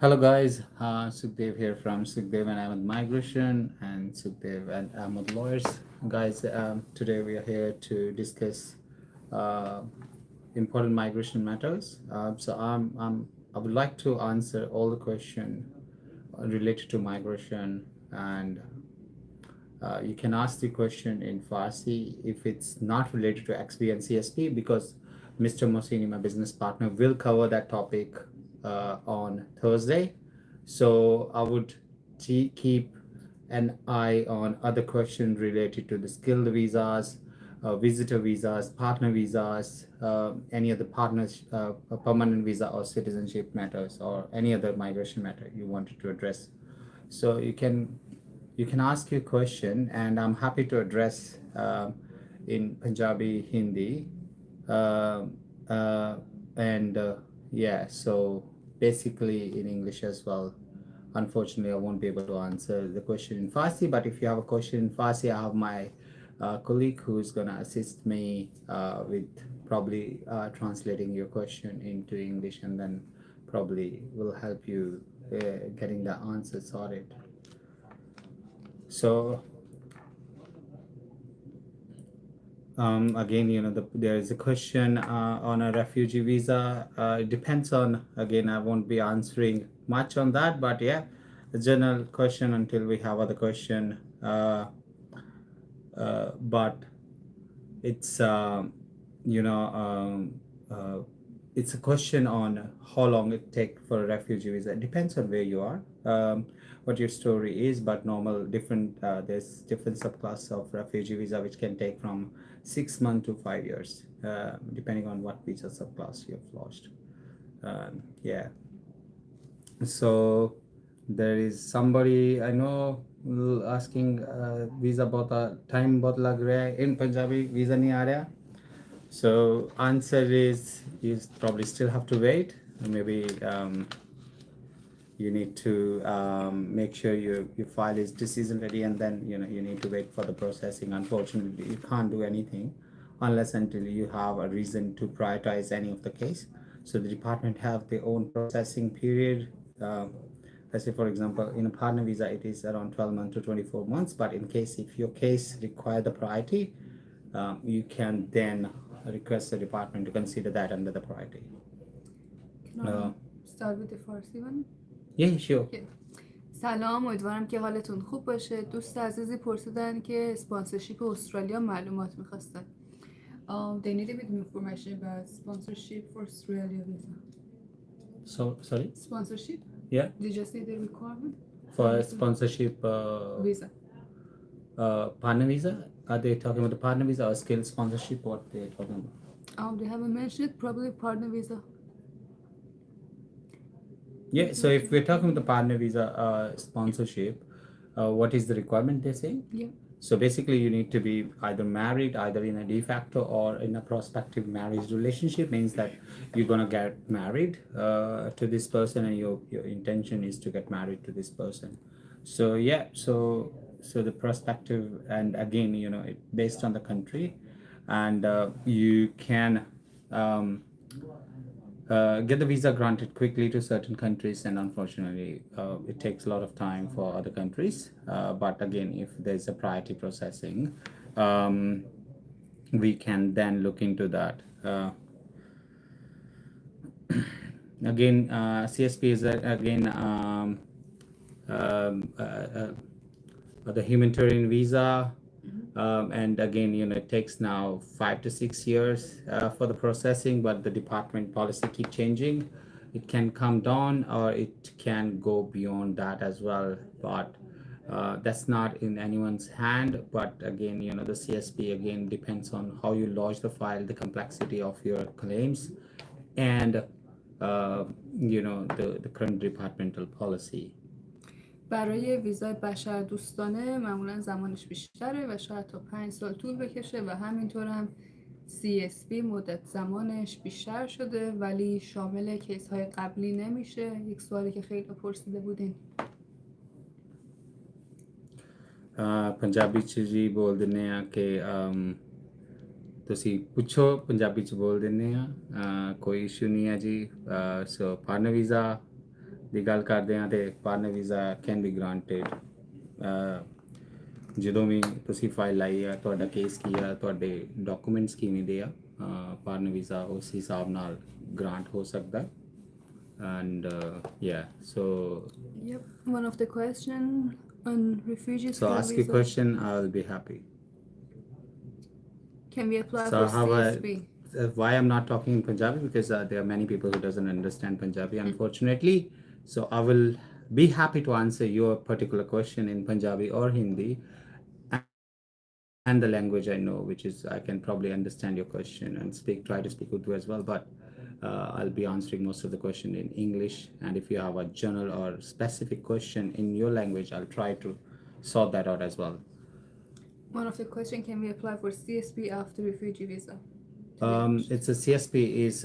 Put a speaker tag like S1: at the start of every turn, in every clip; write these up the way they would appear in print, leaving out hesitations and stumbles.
S1: Hello guys, Sukhdev here from Sukhdev and Ahmed Migration and Sukhdev and Ahmed Lawyers. Guys, today we are here to discuss uh, important migration matters. I would like to answer all the questions related to migration, and you can ask the question in Farsi if it's not related to XP and CSP, because Mr. Mohseni, my business partner, will cover that topic on Thursday. So I would keep an eye on other questions related to the skilled visas, visitor visas, partner visas, any other partners, permanent visa or citizenship matters, or any other migration matter you wanted to address. So you can ask your question, and I'm happy to address in Punjabi, Hindi, uh, uh, and yeah. So basically in English as well. Unfortunately, I won't be able to answer the question in Farsi, but if you have a question in Farsi, I have my colleague who's gonna assist me with probably translating your question into English, and then probably will help you getting the answer sorted. So again, there is a question on a refugee visa. It depends on, again, I won't be answering much on that, but yeah, a general question until we have other question. But it's you know uh, it's a question on how long it take for a refugee visa. It depends on where you are, what your story is, but normal different there's different subclass of refugee visa which can take from 6 months to 5 years, depending on what visa subclass you've lost. Yeah. So there is somebody I know asking visa bahut time bahut lag raha hai in Punjabi, visa nahi aa raha. So answer is you probably still have to wait. Maybe you need to make sure your file is decision ready, and then you need to wait for the processing. Unfortunately, you can't do anything unless until you have a reason to prioritize any of the case. So the department have their own processing period. Let's say, for example, in a partner visa, it is around 12 months to 24 months. But in case if your case require the priority, you can then request the department to consider that under the priority.
S2: Can I start with the Farsi one?
S1: Yeah, sure.
S2: Okay. سلام، امیدوارم که حالتون خوب باشه. دوست عزیزی پرسیدن که اسپانسرشیپ استرالیا معلومات میخواستن. They need a bit of information about sponsorship for Australia visa.
S1: So sorry.
S2: Sponsorship?
S1: Yeah.
S2: Did you say the requirement?
S1: For sponsorship
S2: Visa.
S1: Partner visa. Are they talking about the partner visa or skill sponsorship? What they're talking about?
S2: They haven't mentioned it. Probably partner visa.
S1: Yeah. So if we're talking about the partner visa sponsorship, what is the requirement they're saying?
S2: Yeah.
S1: So basically, you need to be either married, either in a de facto or in a prospective marriage relationship. Means that you're gonna get married to this person, and your intention is to get married to this person. So yeah, so the prospective, and again, based on the country, and you can get the visa granted quickly to certain countries, and unfortunately it takes a lot of time for other countries, but again, if there's a priority processing, we can then look into that. Again, CSP is again the humanitarian visa, and again, it takes now 5 to 6 years for the processing, but the department policy keep changing. It can come down or it can go beyond that as well, but that's not in anyone's hand. But again, the CSP again depends on how you lodge the file, the complexity of your claims, and the current departmental policy.
S2: برای ویزای بشردوستانه معمولا زمانش بیشتره و شاید تا 5 سال طول بکشه و همینطور هم CSP مدت زمانش بیشتر شده ولی شامل کیس های قبلی نمیشه. یک سوالی که خیلی پرسیده بودین.
S1: Punjabi 'ਚ ਜੀ ਬੋਲ ਦਿੰਦੇ ਆ ਕਿ ਤੁਸੀਂ ਪੁੱਛੋ, ਪੰਜਾਬੀ 'ਚ ਬੋਲ ਦਿੰਦੇ ਆ, ਕੋਈ ਇਸ਼ੂ ਨਹੀਂ ਹੈ ਜੀ। ਸੋ ਪਾਰਟਨਰ ਵੀਜ਼ਾ ਦੀ ਗੱਲ ਕਰਦੇ ਹਾਂ ਤੇ partner visa can be granted ਜਦੋਂ ਵੀ ਤੁਸੀਂ ਫਾਈਲ ਲਾਈ ਆ ਤੁਹਾਡਾ ਕੇਸ ਕੀ ਆ ਤੁਹਾਡੇ ਡਾਕੂਮੈਂਟਸ ਕਿਵੇਂ ਦੇ ਆ partner visa ਉਸ ਹਿਸਾਬ ਨਾਲ ਗ੍ਰਾਂਟ ਹੋ ਸਕਦਾ and yeah so
S2: Yep. One of the question on refugee
S1: so
S2: skill
S1: ask your
S2: visa.
S1: question. I'll be happy.
S2: Can we apply
S1: So
S2: for
S1: how
S2: CSP?
S1: why I'm not talking in Punjabi because there are many people who doesn't understand Punjabi unfortunately. So I will be happy to answer your particular question in Punjabi or Hindi and the language I know, which is I can probably understand your question and try to speak Urdu as well. But I'll be answering most of the question in English. And if you have a general or specific question in your language, I'll try to sort that out as well.
S2: One of the question, can we apply for CSP after refugee visa?
S1: It's a CSP is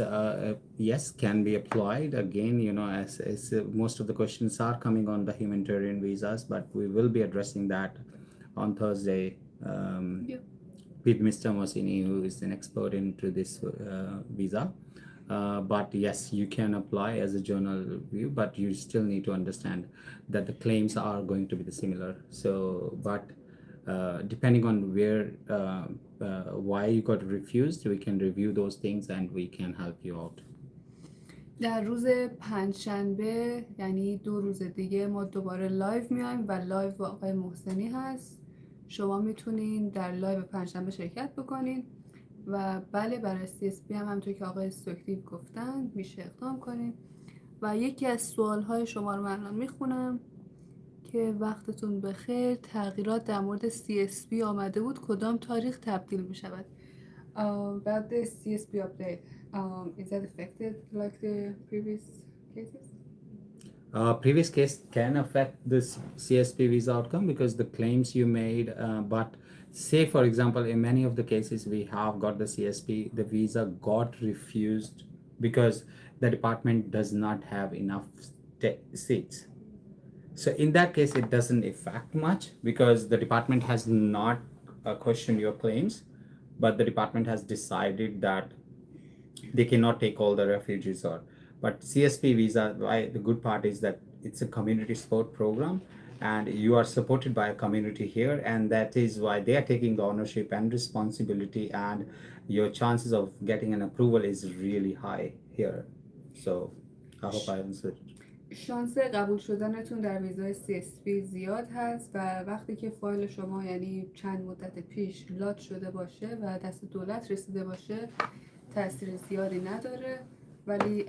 S1: yes, can be applied again. As most of the questions are coming on the humanitarian visas, but we will be addressing that on Thursday.
S2: Yep.
S1: With Mr. Mohseni, who is an expert into this visa. But yes, you can apply as a journal review, but you still need to understand that the claims are going to be the similar. So, but depending on why you got refused, we can review those things and we can help you out.
S2: در روز پنجشنبه یعنی 2 روز دیگه ما دوباره لایو میایم و لایو با آقای محسنی هست. شما میتونین در لایو پنجشنبه شرکت بکنین و بله برای CSP هم همونطور که آقای سکتیو گفتن میشه اقدام کنین. و یکی از سوالهای شما رو من الان میخونم که وقتتون بخیر. تغییرات در مورد CSP آمده بود، کدام تاریخ تبدیل میشود؟ About the CSP update, is that affected like the previous cases?
S1: Previous case can affect this CSP visa outcome because the claims you made, but say for example, in many of the cases we have got the CSP, the visa got refused because the department does not have enough seats. So in that case, it doesn't affect much because the department has not questioned your claims, but the department has decided that they cannot take all the refugees or. But CSP visa, the good part is that it's a community support program and you are supported by a community here, and that is why they are taking the ownership and responsibility, and your chances of getting an approval is really high here. So I hope I answered.
S2: شانس قبول شدنتون در ویزای CSP زیاد هست و وقتی که فایل شما یعنی چند مدت پیش لات شده باشه و دست دولت رسیده باشه تاثیر زیادی نداره، ولی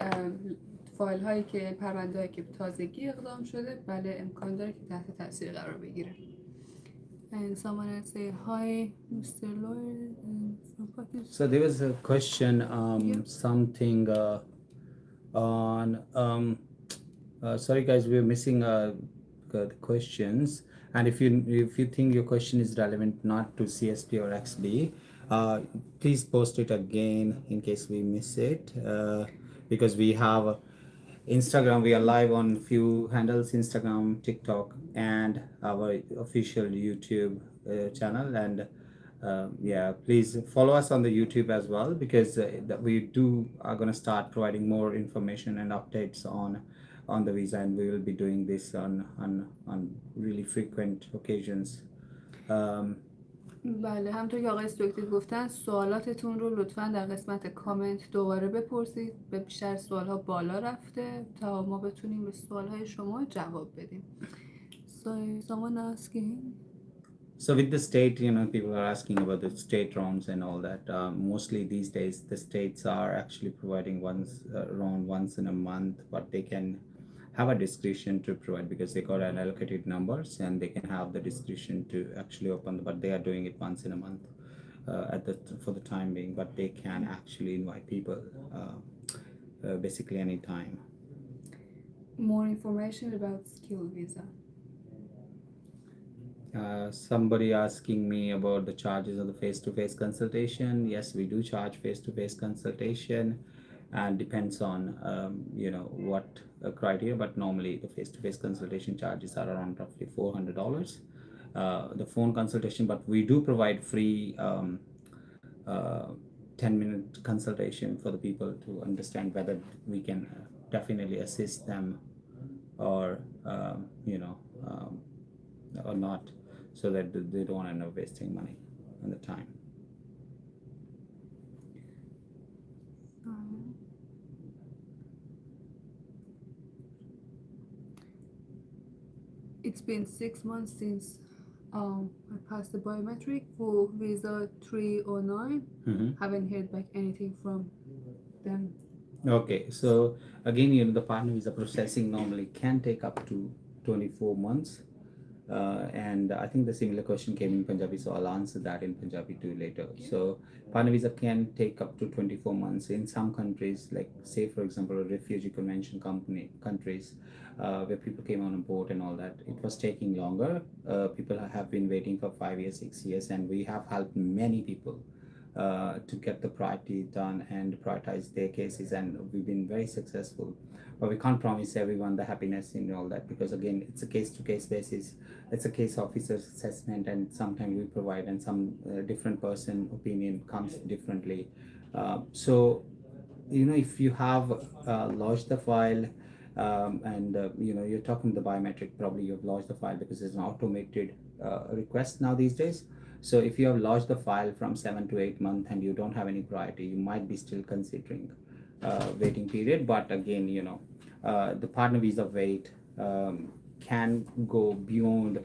S2: فایل هایی که پرونده هایی که تازگی اقدام شده بله امکان داره که تحت تاثیر قرار بگیره. And someone else say hi, Mr. Lawyer.
S1: So there was a question, something on. Sorry guys, we're missing the questions. And if you think your question is relevant not to CSP or XB, please post it again in case we miss it. Because we have Instagram, we are live on few handles, Instagram, TikTok, and our official YouTube channel. And yeah, please follow us on the YouTube as well, because we are going to start providing more information and updates on the visa, and we will be doing this on really frequent occasions.
S2: بله همونطور که آقای سوکتیو گفتن سوالاتتون رو لطفاً در قسمت کامنت دوباره بپرسید. به بیشتر سوالها بالا رفته تا ما بتونیم به سوالهای شما جواب بدیم. So someone asking.
S1: So with the state, people are asking about the state rounds and all that. Mostly these days, the states are actually providing round once in a month, but they can have a discretion to provide because they got an allocated numbers and they can have the discretion to actually open, but they are doing it once in a month for the time being, but they can actually invite people basically anytime.
S2: More information about skill visa.
S1: Somebody asking me about the charges of the face-to-face consultation. Yes, we do charge face-to-face consultation, and depends on what criteria, but normally the face-to-face consultation charges are around roughly $400. The phone consultation, but we do provide free 10-minute consultation for the people to understand whether we can definitely assist them or or not, so that they don't end up wasting money and the time.
S2: Um, It's been 6 months since I passed the biometric for visa 309. Haven't heard back anything from them.
S1: Okay, so again, the partner visa processing normally can take up to 24 months. And I think the similar question came in Punjabi, so I'll answer that in Punjabi too later. So partner visa can take up to 24 months in some countries, like say for example, refugee convention countries, where people came on a boat and all that. It was taking longer. People have been waiting for 5 years, 6 years, and we have helped many people to get the priority done and prioritize their cases, and we've been very successful. But we can't promise everyone the happiness in all that, because again, it's a case-to-case basis. It's a case officer's assessment, and sometimes we provide, and some different person opinion comes differently. So if you have lodged the file, and you're talking the biometric, probably you've lodged the file because it's an automated request now these days. So if you have lodged the file from 7 to 8 months and you don't have any priority, you might be still considering waiting period. But again, the partner visa wait can go beyond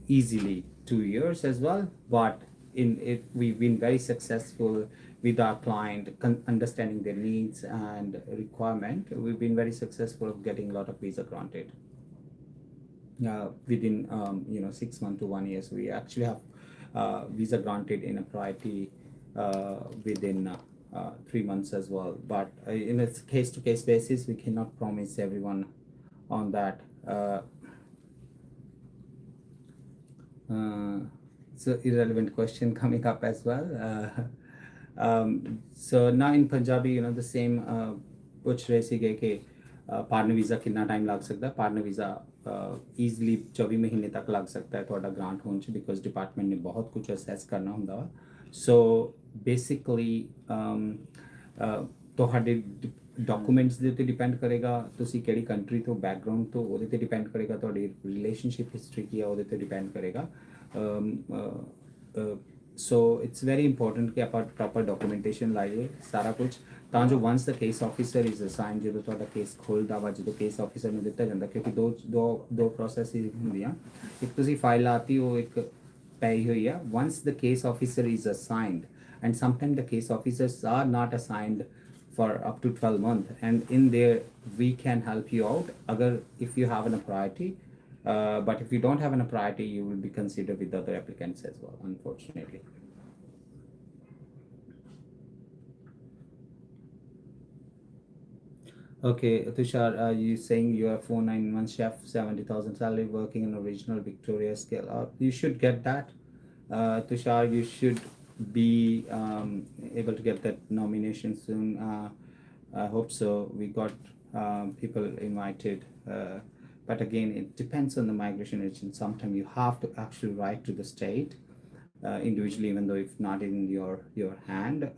S1: easily 2 years as well. But in it, we've been very successful with our client, understanding their needs and requirement. We've been very successful of getting a lot of visa granted within 6 months to 1 year. So we actually have visa granted in a priority within 3 months as well. But in a case-to-case basis, we cannot promise everyone on that. So irrelevant question coming up as well. So now in Punjabi, the same puch rahe sige कि partner visa कितना time ਲੱਗ ਸਕਦਾ. Partner visa easily 24 ਮਹੀਨੇ ਤੱਕ ਲੱਗ ਸਕਦਾ ਹੈ ਤੁਹਾਡਾ grant ਹੋਣ ਚ, because department ਨੇ ਬਹੁਤ ਕੁਝ assess ਕਰਨਾ ਹੁੰਦਾ ਵਾ. So basically ਤੁਹਾਡੇ ਡਾਕੂਮੈਂਟਸ ਦੇ ਉੱਤੇ ਡਿਪੈਂਡ ਕਰੇਗਾ, ਤੁਸੀਂ ਕਿਹੜੀ ਕੰਟਰੀ ਤੋਂ, ਬੈਕਗਰਾਉਂਡ ਤੋਂ, ਉਹਦੇ ਤੇ ਡਿਪੈਂਡ ਕਰੇਗਾ, ਤੁਹਾਡੀ ਰਿਲੇਸ਼ਨਸ਼ਿਪ ਹਿਸਟਰੀ ਕੀ ਆ ਉਹਦੇ ਤੇ ਡਿਪੈਂਡ ਕਰੇਗਾ. ਸੋ ਇਟਸ ਵੈਰੀ ਇੰਪੋਰਟੈਂਟ ਕਿ ਆਪਾਂ ਪ੍ਰੋਪਰ ਡਾਕੂਮੈਂਟੇਸ਼ਨ ਲਾਈਏ ਸਾਰਾ ਕੁਝ, ਤਾਂ ਜੋ ones the case officer is assign, ਜਦੋਂ ਤੁਹਾਡਾ ਕੇਸ ਖੁੱਲ੍ਹਦਾ ਵਾ, ਜਦੋਂ ਕੇਸ ਆਫਿਸਰ ਨੂੰ ਦਿੱਤਾ ਜਾਂਦਾ, ਕਿਉਂਕਿ ਦੋ ਪ੍ਰੋਸੈਸ ਹੁੰਦੀਆਂ. ਇੱਕ ਤੁਸੀਂ ਫਾਈਲ ਲਾਤੀ, ਉਹ ਇੱਕ ਪਈ ਹੋਈ ਆ. Ones the case officer is assigned, and sometimes the case officers are not assigned for up to 12 months, and in there we can help you out if you have a priority, but if you don't have a priority, you will be considered with other applicants as well, unfortunately. Okay, Tushar, you saying you are 491 chef, 70,000 salary, working in a regional Victoria scale. You should get that, Tushar. You should be able to get that nomination soon. I hope so. We got people invited, but again, it depends on the migration agent. Sometimes you have to actually write to the state individually, even though if not in your hand,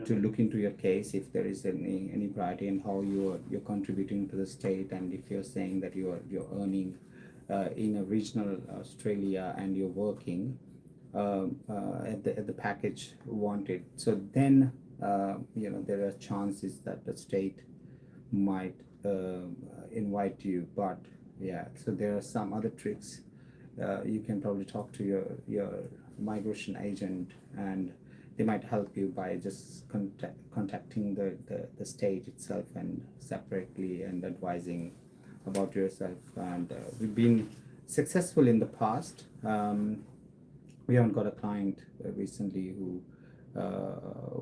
S1: to look into your case, if there is any priority, and how you're contributing to the state, and if you're saying that you're earning in a regional Australia and you're working at the package wanted. So then there are chances that the state might invite you. But yeah, so there are some other tricks. You can probably talk to your migration agent, and they might help you by just contacting the state itself and separately, and advising about yourself. And we've been successful in the past. We haven't got a client recently who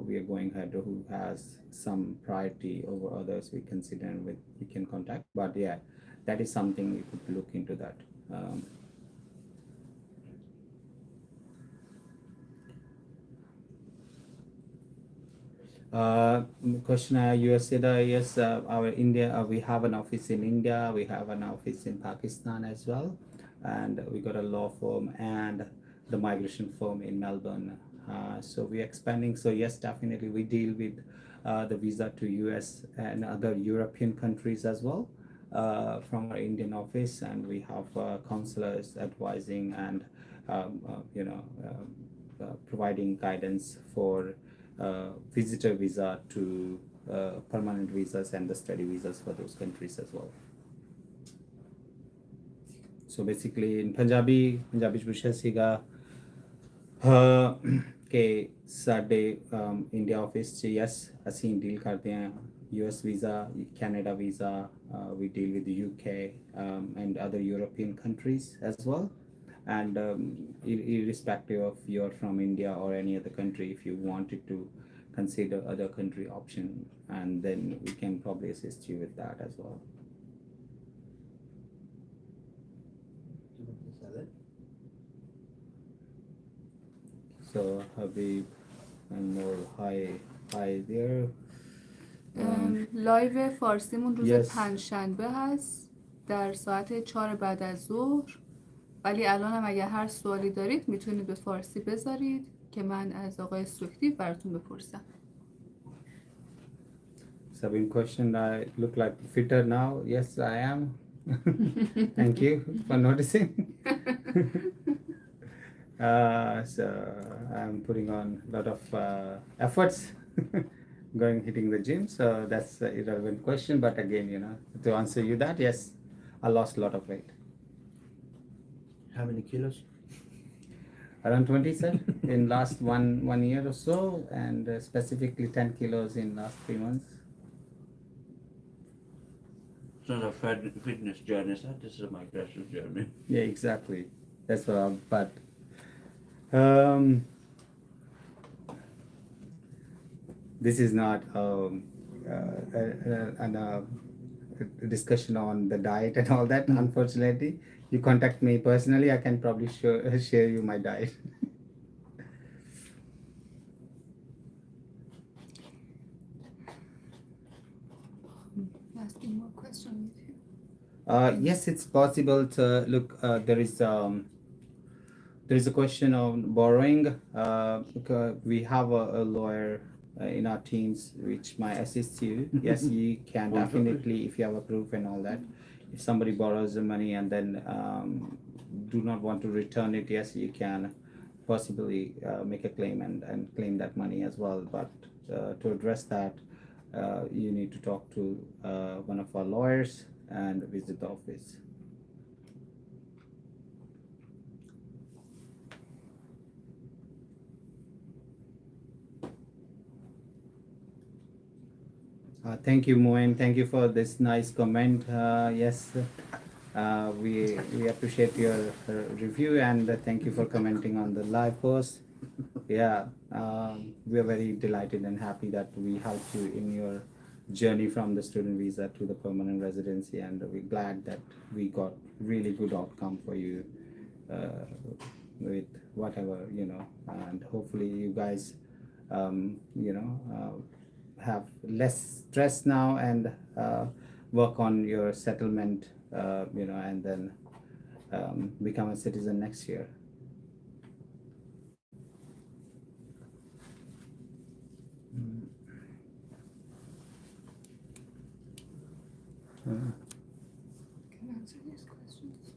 S1: we are going ahead, who has some priority over others we consider and we can contact. But yeah, that is something we could look into that. Question, USA, yes, our India, we have an office in India, we have an office in Pakistan as well, and we got a law firm and the migration firm in Melbourne. So we're expanding. So yes, definitely we deal with the visa to US and other European countries as well. from our Indian office, and we have counselors advising and providing guidance for visitor visa to permanent visas and the study visas for those countries as well. So basically in Punjabi ਚ ਪੁੱਛਿਆ ਸੀਗਾ ਕਿ ਸਾਡੇ India office 'ਚ yes ਅਸੀਂ deal ਕਰਦੇ ਹਾਂ US visa, Canada visa, we deal with the UK and other European countries as well. And irrespective of you're from India or any other country, if you wanted to consider other country option, and then we can probably assist you with that as well. So Habib and more hi there.
S2: لایو فارسیمون روز
S1: Yes.
S2: پنجشنبه هست در ساعت 4 بعد از ظهر، ولی الان هم اگر هر سوالی دارید میتونید به فارسی بذارید که من از آقای سوکتی براتون بپرسم.
S1: Sabine question, I look like fitter now. Yes, I am. Thank you for noticing. So I'm putting on a lot of efforts hitting the gym. So that's an irrelevant question. But again, to answer you that, yes, I lost a lot of weight.
S3: How many kilos?
S1: Around 20, sir, in last one year or so, and specifically 10 kilos in last 3 months.
S3: It's not a fitness journey, sir. This is a migration journey.
S1: Yeah, exactly. That's what I'm, but this is not a discussion on the diet and all that. Unfortunately, you contact me personally, I can probably share you my diet.
S2: Asking more questions.
S1: Yes, it's possible to look. There is a question on borrowing. We have a lawyer in our teams which might assist you. Yes, you can definitely, if you have a proof and all that. If somebody borrows the money and then do not want to return it, yes, you can possibly make a claim and claim that money as well. But to address that, you need to talk to one of our lawyers and visit the office. Thank you, Moen. Thank you for this nice comment. Yes, we appreciate your review, and thank you for commenting on the live post. Yeah, we are very delighted and happy that we helped you in your journey from the student visa to the permanent residency, and we're glad that we got really good outcome for you with whatever, and hopefully you guys have less stress now and work on your settlement, and then become a citizen next year.
S2: Can I answer these questions?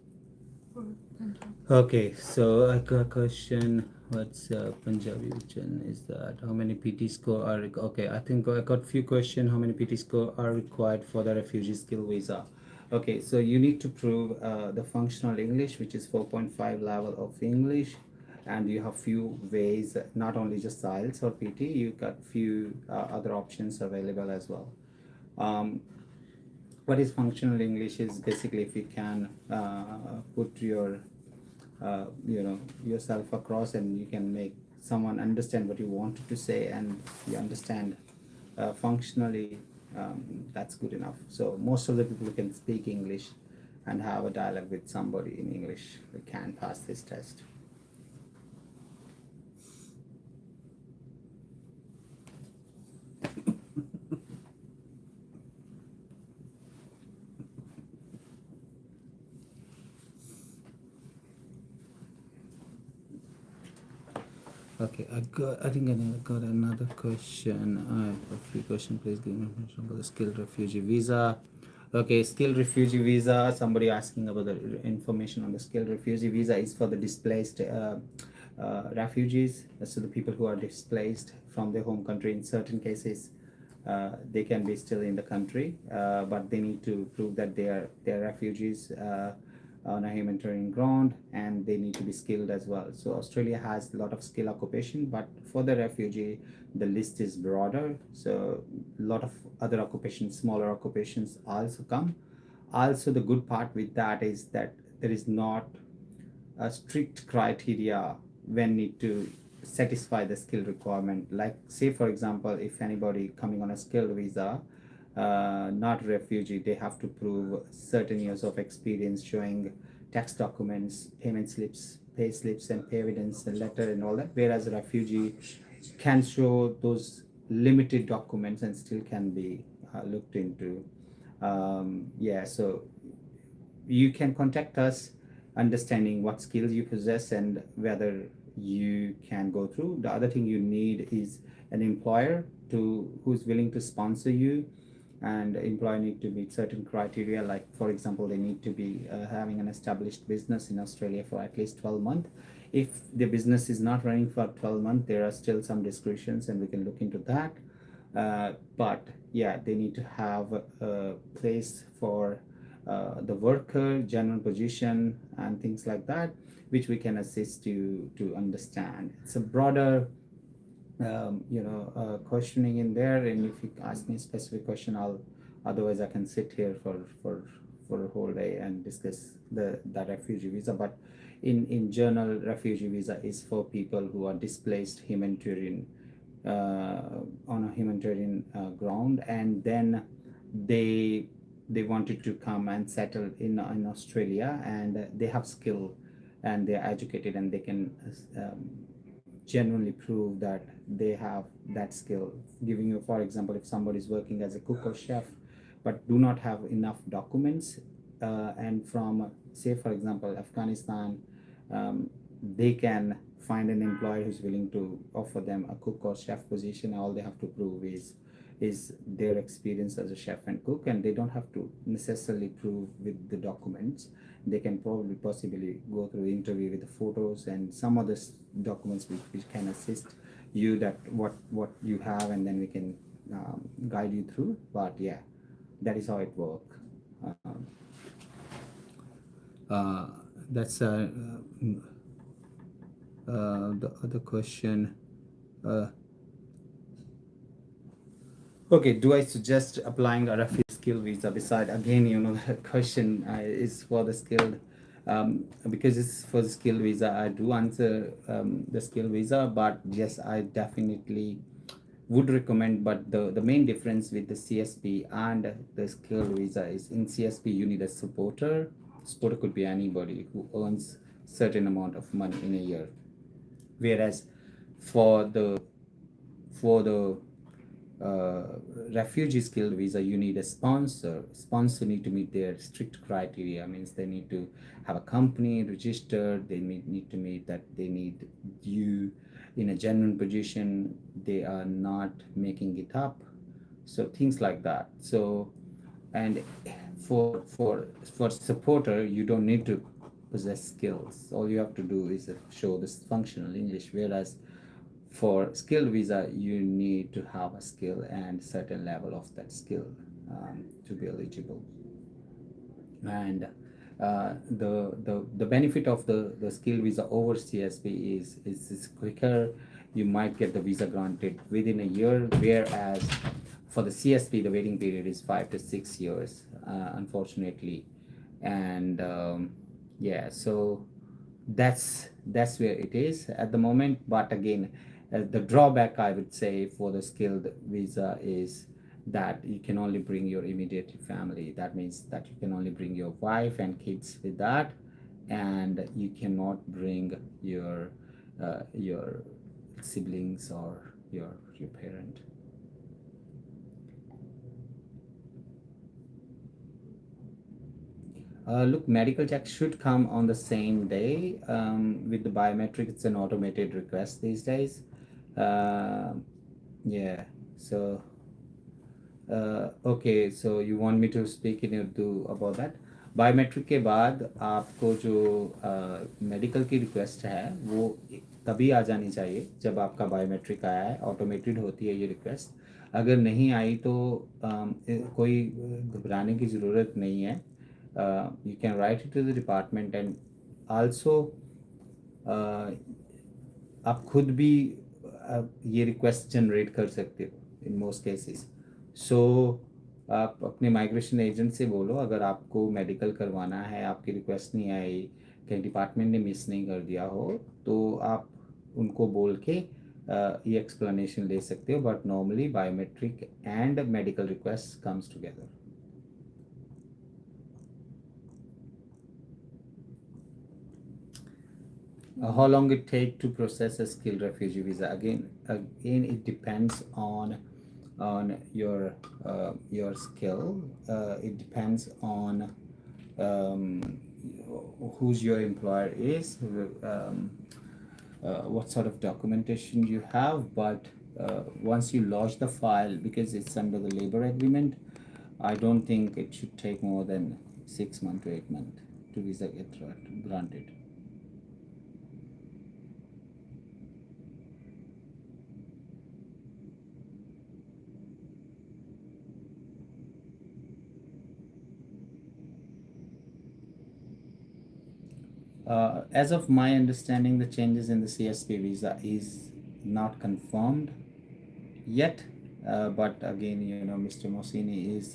S1: Okay, so I got a question. What's Punjabi region is that? How many PT score are okay? I think I got few questions. How many PT score are required for the refugee skill visa? Okay, so you need to prove the functional English, which is 4.5 level of English, and you have few ways, not only just IELTS or PT. You got few other options available as well. What is functional English is basically if you can put your yourself across and you can make someone understand what you wanted to say and you understand functionally, that's good enough. So most of the people who can speak English and have a dialogue with somebody in English, they can pass this test. Okay, I think I got another question. I have a few questions. Please give me information about the skilled refugee visa. Okay, skilled refugee visa. Somebody asking about the information on the skilled refugee visa is for the displaced refugees. So the people who are displaced from their home country. In certain cases, they can be still in the country, but they need to prove that they are refugees on a humanitarian ground, and they need to be skilled as well. So Australia has a lot of skill occupation, but for the refugee, the list is broader. So a lot of other occupations, smaller occupations also come. Also, the good part with that is that there is not a strict criteria when need to satisfy the skill requirement. Like, say for example, if anybody coming on a skilled visa, not refugee, they have to prove certain years of experience showing tax documents, payment slips, pay slips, and pay evidence and letter and all that. Whereas a refugee can show those limited documents and still can be looked into. Yeah, so you can contact us understanding what skills you possess and whether you can go through. The other thing you need is an employer to who's willing to sponsor you, and employer need to meet certain criteria, like for example they need to be having an established business in Australia for at least 12 months. If the business is not running for 12 months, there are still some discretions and we can look into that. But yeah, they need to have a place for the worker, general position, and things like that, which we can assist you to understand. It's a broader, questioning in there. And if you ask me a specific question, otherwise I can sit here for a whole day and discuss the refugee visa. But in general, refugee visa is for people who are displaced humanitarian on a humanitarian ground, and then they wanted to come and settle in Australia, and they have skill and they're educated and they can genuinely prove that they have that skill. Giving you for example, if somebody is working as a cook or chef but do not have enough documents, and from say for example Afghanistan, they can find an employer who's willing to offer them a cook or chef position. All they have to prove is their experience as a chef and cook, and they don't have to necessarily prove with the documents. They can probably possibly go through the interview with the photos and some other documents which can assist you that what you have, and then we can guide you through. But yeah, that is how it works. That's the other question. Okay, do I suggest applying a refugee skill visa? Beside, again, the question is for the skilled, because it's for the skill visa. I do answer the skill visa, but yes, I definitely would recommend. But the main difference with the CSP and the skill visa is in CSP you need a supporter. Supporter could be anybody who earns certain amount of money in a year, whereas for the refugee skill visa you need a sponsor need to meet their strict criteria. Means they need to have a company registered, they need to meet that they need you in a genuine position, they are not making it up, so things like that. So, and for supporter you don't need to possess skills, all you have to do is show this functional English, whereas for skilled visa you need to have a skill and certain level of that skill to be eligible. And the benefit of the skill visa over CSP is quicker. You might get the visa granted within a year, whereas for the CSP the waiting period is 5 to 6 years, unfortunately. And yeah, so that's where it is at the moment. But again, the drawback I would say for the skilled visa is that you can only bring your immediate family. That means that you can only bring your wife and kids with that, and you cannot bring your siblings or your parent. Look, medical check should come on the same day. With the biometric, it's an automated request these days. Yeah, so okay so you want me to speak in Urdu about that. Biometric के बाद आपको जो medical की request है वो तभी आ जानी चाहिए जब आपका बायोमेट्रिक आया है. ऑटोमेटेड होती है ये रिक्वेस्ट. अगर नहीं आई तो कोई घबराने की ज़रूरत नहीं है. You can write it to the department and also आप खुद भी ये रिक्वेस्ट जनरेट कर सकते हो इन मोस्ट केसेस. सो आप अपने माइग्रेशन एजेंट से बोलो अगर आपको मेडिकल करवाना है, आपकी रिक्वेस्ट नहीं आई, कहीं डिपार्टमेंट ने मिस नहीं कर दिया हो, तो आप उनको बोल के ये एक्सप्लेनेशन ले सकते हो. But normally biometric and medical request comes together. How long it take to process a skilled refugee visa? Again, it depends on your skill. It depends on who's your employer is, what sort of documentation you have. But once you lodge the file, because it's under the labor agreement, I don't think it should take more than 6 months to 8 months to visa get granted. As of my understanding, the changes in the CSP visa is not confirmed yet. But again, Mr. Mohseni is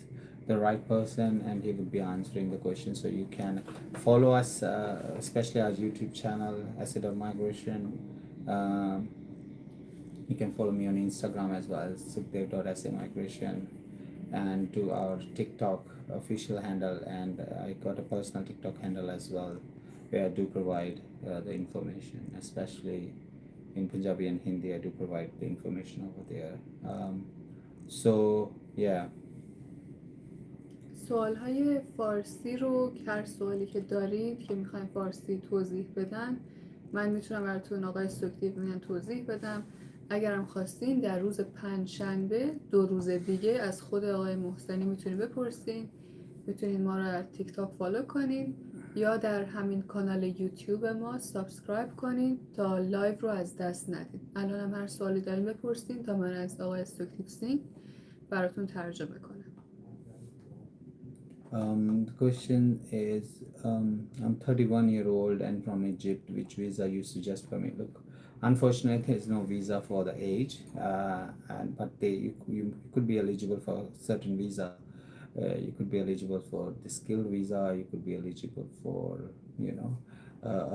S1: the right person and he would be answering the question. So you can follow us, especially our YouTube channel, Asset of Migration. You can follow me on Instagram as well, sukhdev.samigration, and to our TikTok official handle, and I got a personal TikTok handle as well, where I do provide the information, especially in Punjabi and Hindi. I do provide the information over there. So yeah.
S2: سوالهای فارسی رو که هر سوالی که دارید که میخواین فارسی توضیح بدن، من میتونم براتون آقای سکتی ببینن توضیح بدم. اگرم خواستین در روز پنجشنبه 2 روز دیگه از خود آقای محسنی میتونین بپرسین. میتونین ما رو در تیک تاک فالو کنین یا در همین کانال یوتیوب ما سابسکرایب کنین تا لایو رو از دست ندین. الان هم هر سوالی دارین بپرسین تا من از آقای سکتی سینگ براتون ترجمه کنم.
S1: The question is, I'm 31-year-old and from Egypt. Which visa you suggest for me? Look, unfortunately, there's no visa for the age, but you could be eligible for certain visa. You could be eligible for the skilled visa. You could be eligible for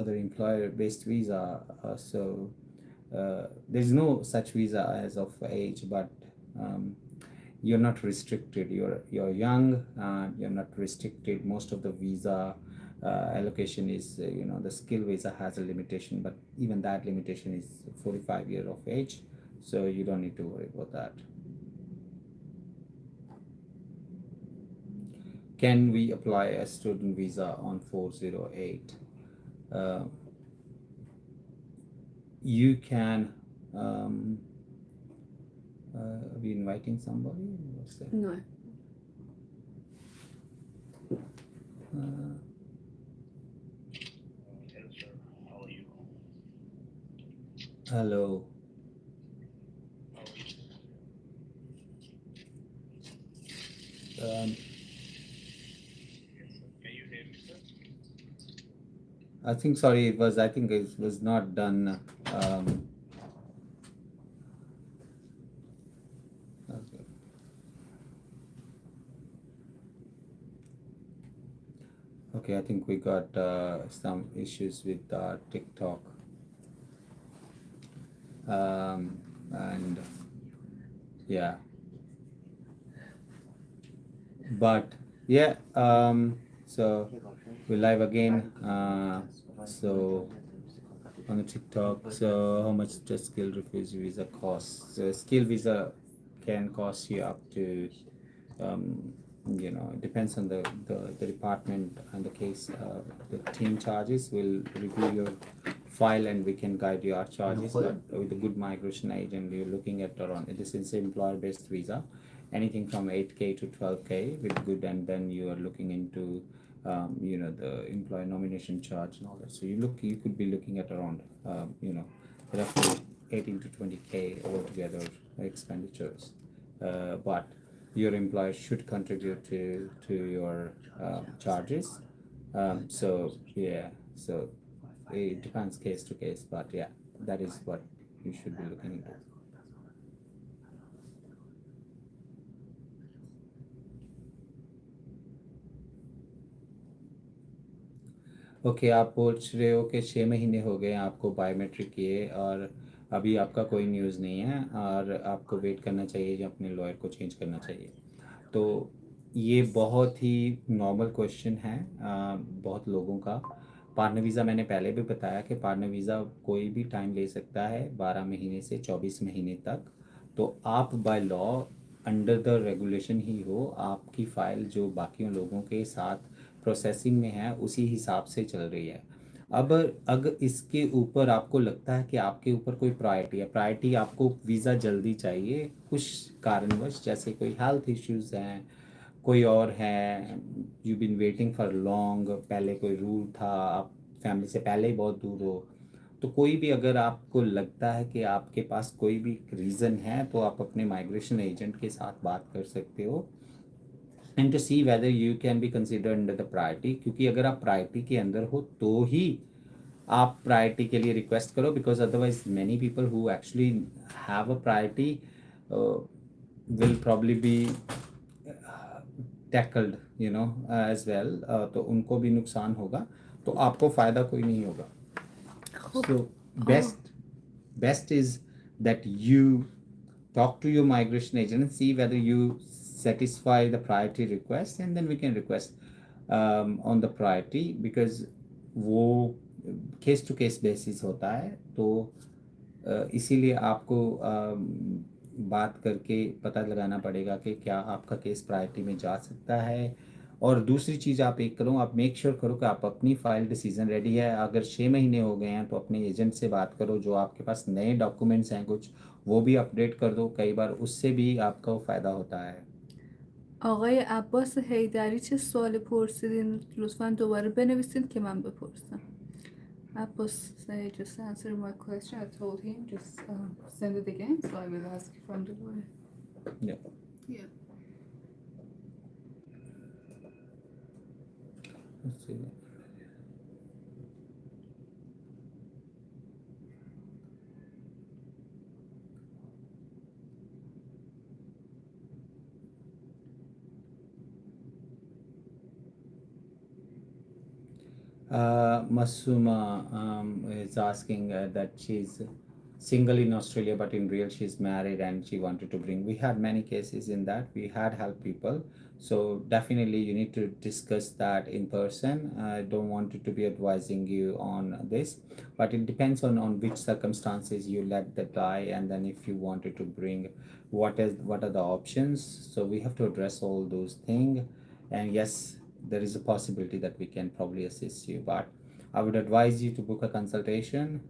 S1: other employer-based visa. So there's no such visa as of age, but you're not restricted. You're young. You're not restricted. Most of the visa allocation is the skill visa has a limitation, but even that limitation is 45 years of age, so you don't need to worry about that. Can we apply a student visa on 408? You can. Are we inviting somebody? What's that?
S2: No.
S1: Hello.
S4: Can you hear me, sir?
S1: I think it was not done. Okay, I think we got some issues with TikTok. And yeah. But yeah, so we're live again. So on the TikTok. So how much does skilled refugee visa cost? So skilled visa can cost you up to it depends on the department and the case. The team charges will review your file and we can guide you our charges. But with a good migration agent, you're looking at around, this is employer based visa, anything from 8K to 12K with good, and then you are looking into the employer nomination charge and all that. So you could be looking at around roughly 18 to 20K altogether expenditures. But your employer should contribute to your charges. So yeah, so it depends case to case, but yeah, that is what you should be looking into. Okay, आप पूछ रहे हो कि 6 महीने हो गए आपको biometric किए और अभी आपका कोई न्यूज़ नहीं है और आपको वेट करना चाहिए या अपने लॉयर को चेंज करना चाहिए। तो ये बहुत ही नॉर्मल क्वेश्चन है बहुत लोगों का। पार्टनर वीज़ा मैंने पहले भी बताया कि पार्टनर वीज़ा कोई भी टाइम ले सकता है, 12 महीने से 24 महीने तक। तो आप by law under the regulation ही हो, आपकी फ़ाइल जो बाकी लोगों के साथ प्रोसेसिंग में है उसी हिसाब से चल रही है। अब अगर इसके ऊपर आपको लगता है कि आपके ऊपर कोई प्रायोरिटी आपको वीज़ा जल्दी चाहिए कुछ कारणवश, जैसे कोई हेल्थ इश्यूज़ हैं, कोई और है, you been waiting for long, पहले कोई रूल था, आप फैमिली से पहले ही बहुत दूर हो, तो कोई भी अगर आपको लगता है कि आपके पास कोई भी रीज़न है तो आप अपने माइग्रेशन एजेंट के साथ बात कर सकते हो and to see whether you can be consider under the priority. क्योंकि अगर आप प्रायोरिटी के अंदर हो तो ही आप प्रायोरिटी के लिए रिक्वेस्ट करो, because otherwise many people who actually have a priority will probably be tackled as well, तो उनको भी नुकसान होगा, तो आपको फ़ायदा कोई नहीं होगा। So best is that you talk to your migration agent and see whether you satisfy the priority request, and then we can request on the priority, because वो case to case basis होता है। तो इसीलिए आपको बात करके पता लगाना पड़ेगा कि क्या आपका केस प्रायोरिटी में जा सकता है। और दूसरी चीज़ आप एक करो, आप मेक श्योर करो कि आप अपनी फ़ाइल डिसीजन रेडी है। अगर 6 महीने हो गए हैं तो अपने एजेंट से बात करो, जो आपके पास नए डॉक्यूमेंट्स हैं कुछ वो भी अपडेट कर दो, कई बार उससे भी आपका फ़ायदा होता है।
S2: آقای عباس حیدری چه سوالی پرسیدین؟ لطفاً دوباره بنویسین که من بپرسم. Abbas just answered my question. I told him just send it again, so I will ask from the lawyer.
S1: Yeah.
S2: Yeah.
S1: Let's see. Masuma is asking that she's single in Australia, but in real she's married and she wanted to bring. We had many cases in that. We had helped people. So definitely you need to discuss that in person. I don't want to be advising you on this, but it depends on which circumstances you let that die, and then if you wanted to bring, what are the options. So we have to address all those things. And yes, there is a possibility that we can probably assist you, but I would advise you to book a consultation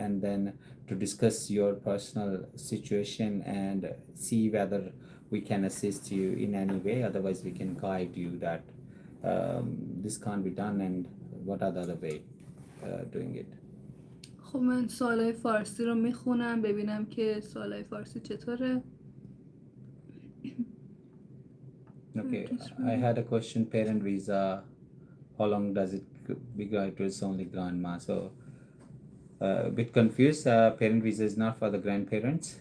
S1: and then to discuss your personal situation and see whether we can assist you in any way. Otherwise we can guide you that this can't be done and what are the other way doing it.
S2: خب من سوالای فارسی رو میخونم ببینم که سوالای فارسی چطوره.
S1: Okay, I had a question, parent visa, how long does it be granted? It's only grandma. So a bit confused. Parent visa is not for the grandparents.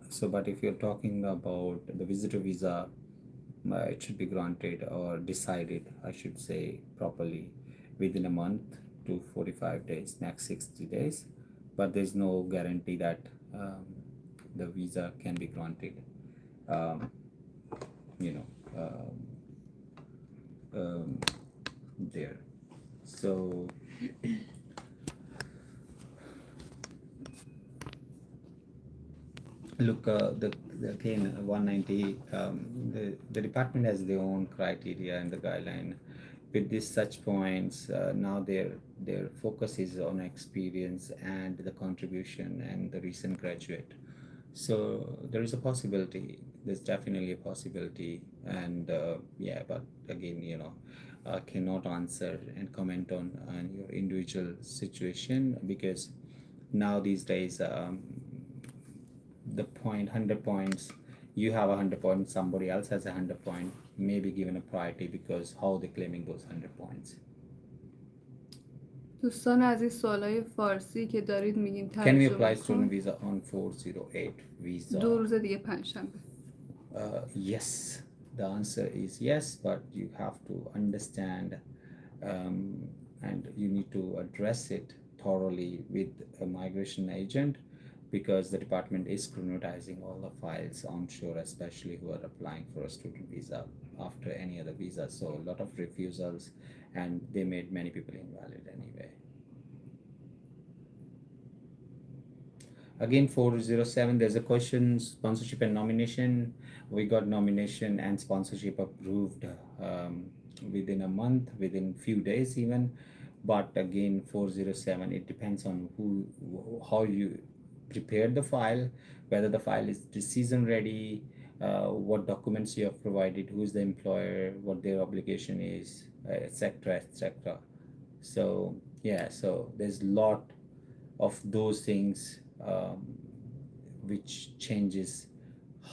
S1: So, but if you're talking about the visitor visa, it should be granted or decided, I should say properly, within a month to 45 days, max 60 days. But there's no guarantee that the visa can be granted. There. So look, again 190. The department has their own criteria and the guideline. With these such points, now their focus is on experience and the contribution and the recent graduate. So there is a possibility there's definitely a possibility. And yeah, but again, cannot answer and comment on your individual situation, because now these days, the 100 points, you have 100 points, somebody else has 100 point, may be given a priority because how they claiming those 100 points.
S2: دوستان عزیز سوالای فارسی که دارید میگین
S1: Can we apply
S2: ترجمه
S1: student
S2: کن.
S1: visa on 408 visa?
S2: 2 روز دیگه پنجشنبه.
S1: Yes, the answer is yes, but you have to understand, and you need to address it thoroughly with a migration agent, because the department is scrutinizing all the files onshore, especially who are applying for a student visa after any other visa. So a lot of refusals, and they made many people invalid anyway. Again, 407, there's a question, sponsorship and nomination. We got nomination and sponsorship approved within a month, within few days even. But again, 407, it depends on how you prepared the file, whether the file is decision ready, what documents you have provided, who is the employer, what their obligation is, etc., etc. So yeah, so there's a lot of those things which changes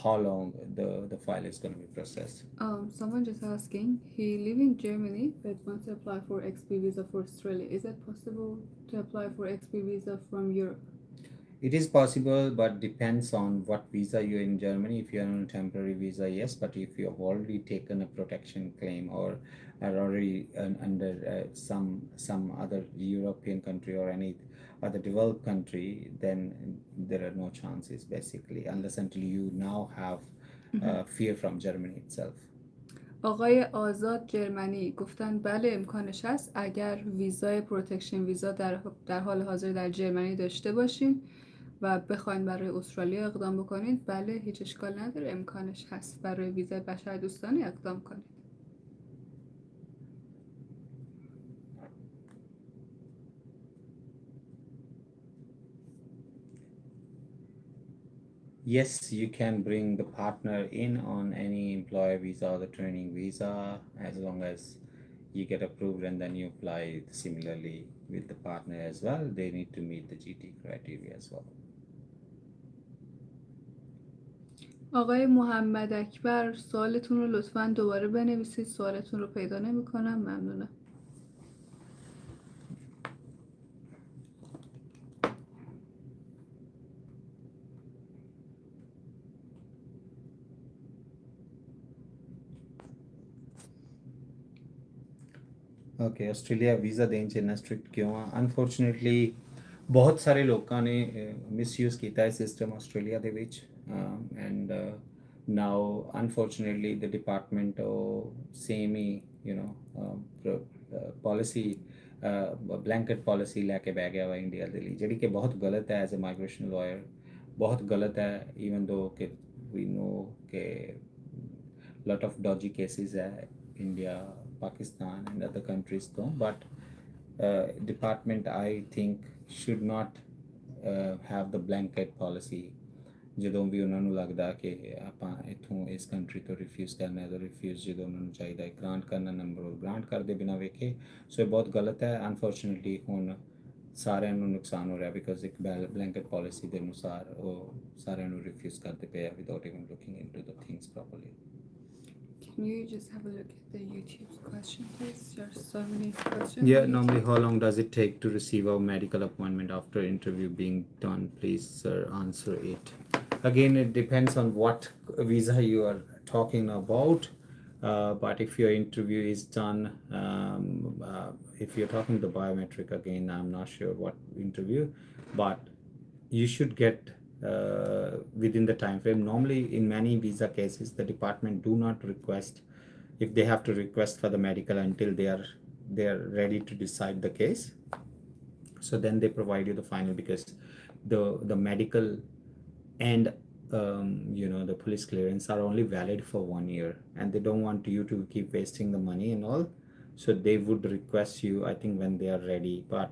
S1: how long the file is going to be processed.
S2: Someone just asking, he live in Germany but wants to apply for XP visa for Australia. Is it possible to apply for XP visa from Europe?
S1: It is possible, but depends on what visa you're in Germany. If you're on a temporary visa, yes. But if you have already taken a protection claim or are already under some other European country or any other developed country, then there are no chances basically, unless until you now have fear from Germany itself.
S2: آقای آزاد جرمنی گفتن بله امکانش هست اگر ویزای پروتکشن ویزا در حال حاضر در جرمنی داشته باشین و بخواین برای استرالیا اقدام بکنید، بله هیچ اشکال نداره، امکانش هست برای ویزای بشردوستانه اقدام کنید.
S1: Yes, you can bring the partner in on any employer visa or the training visa, as long as you get approved, and then you apply similarly with the partner as well. They need to meet the GT criteria as well.
S2: آقای محمد اکبر سوالتون رو لطفاً دوباره بنویسید، سوالتون رو پیدا نمی‌کنم. ممنونم.
S1: Okay, Australia visa देने च इन्ना strict क्यों है? Unfortunately, बहुत सारे लोगों ने misuse ਕੀਤਾ है system Australia ਦੇ ਵਿੱਚ, and now unfortunately the department same he policy blanket policy लेके बैठ गया हुआ इंडिया ਦੇ ਲਈ, ਜਿਹੜੀ कि बहुत गलत है. as a migration lawyer बहुत गलत है, even though कि we know कि lot of dodgy cases है India, Pakistan and other countries though, but department I think should not have the blanket policy. ਜਦੋਂ ਵੀ ਉਹਨਾਂ ਨੂੰ ਲੱਗਦਾ ਕਿ ਆਪਾਂ ਇੱਥੋਂ ਇਸ ਕੰਟਰੀ ਤੋਂ ਰਿਫਿਊਜ਼ ਕਰਨਾ ਹੈ ਤਾਂ ਰਿਫਿਊਜ਼ ਜਦੋਂ ਉਹਨਾਂ ਨੂੰ ਚਾਹੀਦਾ ਹੈ ਗ੍ਰਾਂਟ ਕਰਨਾ ਨੰਬਰ ਉਹ ਗ੍ਰਾਂਟ ਕਰਦੇ ਬਿਨਾਂ ਵੇਖੇ. ਸੋ ਇਹ ਬਹੁਤ ਗਲਤ ਹੈ. ਅਨਫੋਰਚੂਨੇਟਲੀ ਹੁਣ ਸਾਰਿਆਂ ਨੂੰ ਨੁਕਸਾਨ ਹੋ ਰਿਹਾ, ਬਿਕੋਜ਼ ਇੱਕ ਬਲੈਂਕਟ ਪਾਲਿਸੀ ਦੇ ਅਨੁਸਾਰ ਉਹ ਸਾਰਿਆਂ ਨੂੰ ਰਿਫਿਊਜ਼ ਕਰਦੇ ਪਏ ਆ without even looking into the things properly.
S2: Can you just have a look at the YouTube's question, please? There are so many questions.
S1: Yeah, normally how long does it take to receive a medical appointment after interview being done? Please, sir, answer it. Again, it depends on what visa you are talking about. But if your interview is done, if you're talking the biometric, again, I'm not sure what interview, but you should get within the time frame. Normally in many visa cases the department do not request, if they have to request for the medical until they are ready to decide the case. So then they provide you the final, because the medical and the police clearance are only valid for 1 year, and they don't want you to keep wasting the money and all. So they would request you, I think, when they are ready. But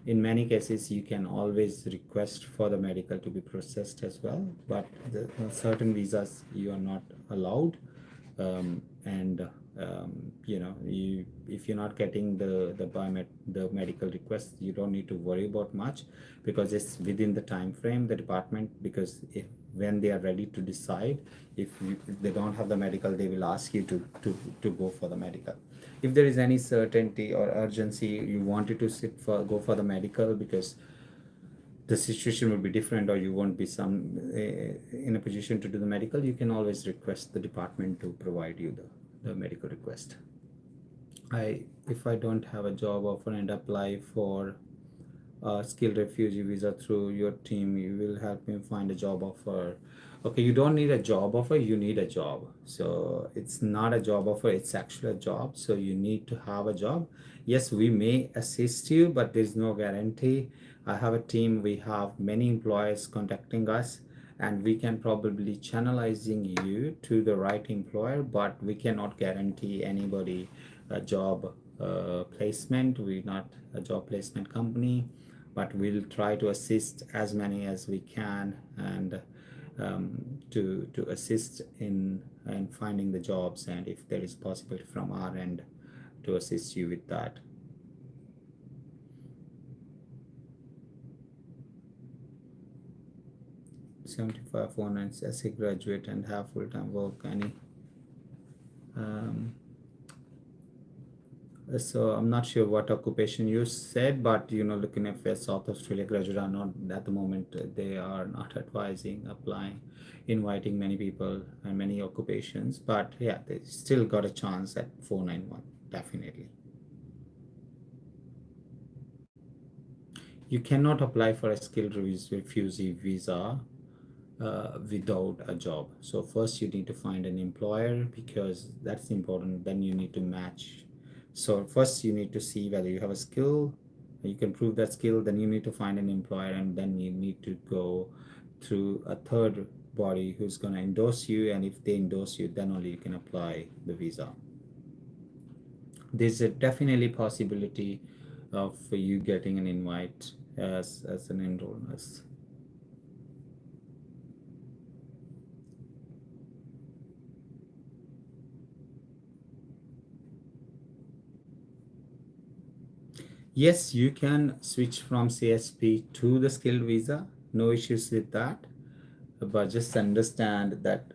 S1: in many cases you can always request for the medical to be processed as well, but certain visas you are not allowed. And if you're not getting the medical request, you don't need to worry about much, because it's within the time frame the department, because when they are ready to decide, if they don't have the medical, they will ask you to go for the medical. If there is any certainty or urgency, you wanted to go for the medical because the situation will be different, or you won't be in a position to do the medical, you can always request the department to provide you the medical request. If I don't have a job offer and apply for a skilled refugee visa through your team, you will help me find a job offer. Okay, you don't need a job offer, you need a job. So it's not a job offer, it's actually a job. So you need to have a job. Yes, we may assist you, but there's no guarantee. I have a team, we have many employers contacting us, and we can probably channelizing you to the right employer, but we cannot guarantee anybody a job placement. We're not a job placement company, but we'll try to assist as many as we can, and to assist in finding the jobs, and if there is possibility from our end to assist you with that. $75.49 as a graduate and have full-time work. So I'm not sure what occupation you said, but looking at South Australia graduate are not at the moment, they are not advising applying, inviting many people and many occupations, but yeah, they still got a chance at 491, definitely. You cannot apply for a skilled refugee visa without a job. So first you need to find an employer, because that's important. Then you need to match. So first you need to see whether you have a skill, you can prove that skill, then you need to find an employer, and then you need to go through a third body who's going to endorse you, and if they endorse you, then only you can apply the visa. There's a definitely possibility of you getting an invite as an enrolled nurse. Yes, you can switch from CSP to the skilled visa. No issues with that. But just understand that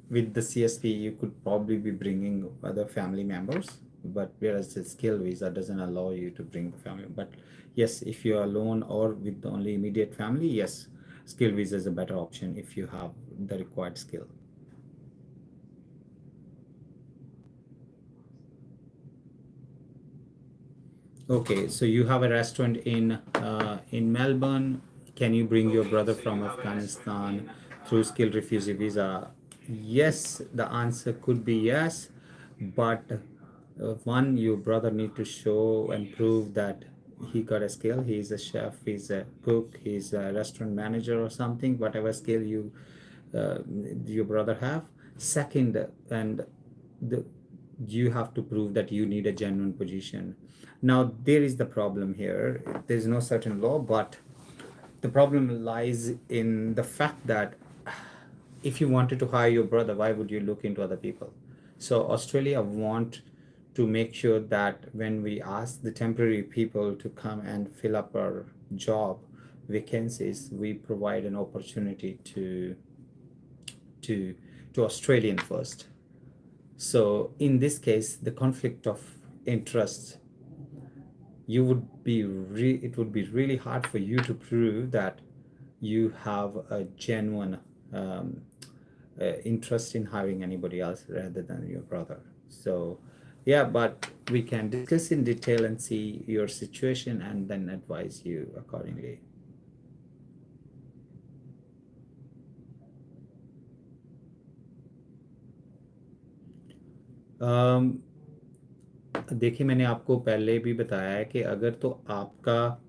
S1: with the CSP, you could probably be bringing other family members. But whereas the skilled visa doesn't allow you to bring the family. But yes, if you're alone or with the only immediate family, yes, skilled visa is a better option if you have the required skill. Okay, so you have a restaurant in Melbourne. Can you bring your brother from Afghanistan through skilled refugee visa? Yes, the answer could be yes, but one, your brother need to show and prove that he got a skill. He's a chef, he's a cook, he's a restaurant manager or something, whatever skill your brother have. Second, and you have to prove that you need a genuine position. Now, there is the problem here. There's no certain law, but the problem lies in the fact that if you wanted to hire your brother, why would you look into other people? So Australia want to make sure that when we ask the temporary people to come and fill up our job vacancies, we provide an opportunity to Australian first. So in this case, the conflict of interest, it would be really hard for you to prove that you have a genuine interest in hiring anybody else rather than your brother. So yeah, but we can discuss in detail and see your situation and then advise you accordingly. देखिए, मैंने आपको पहले भी बताया है कि अगर तो आपका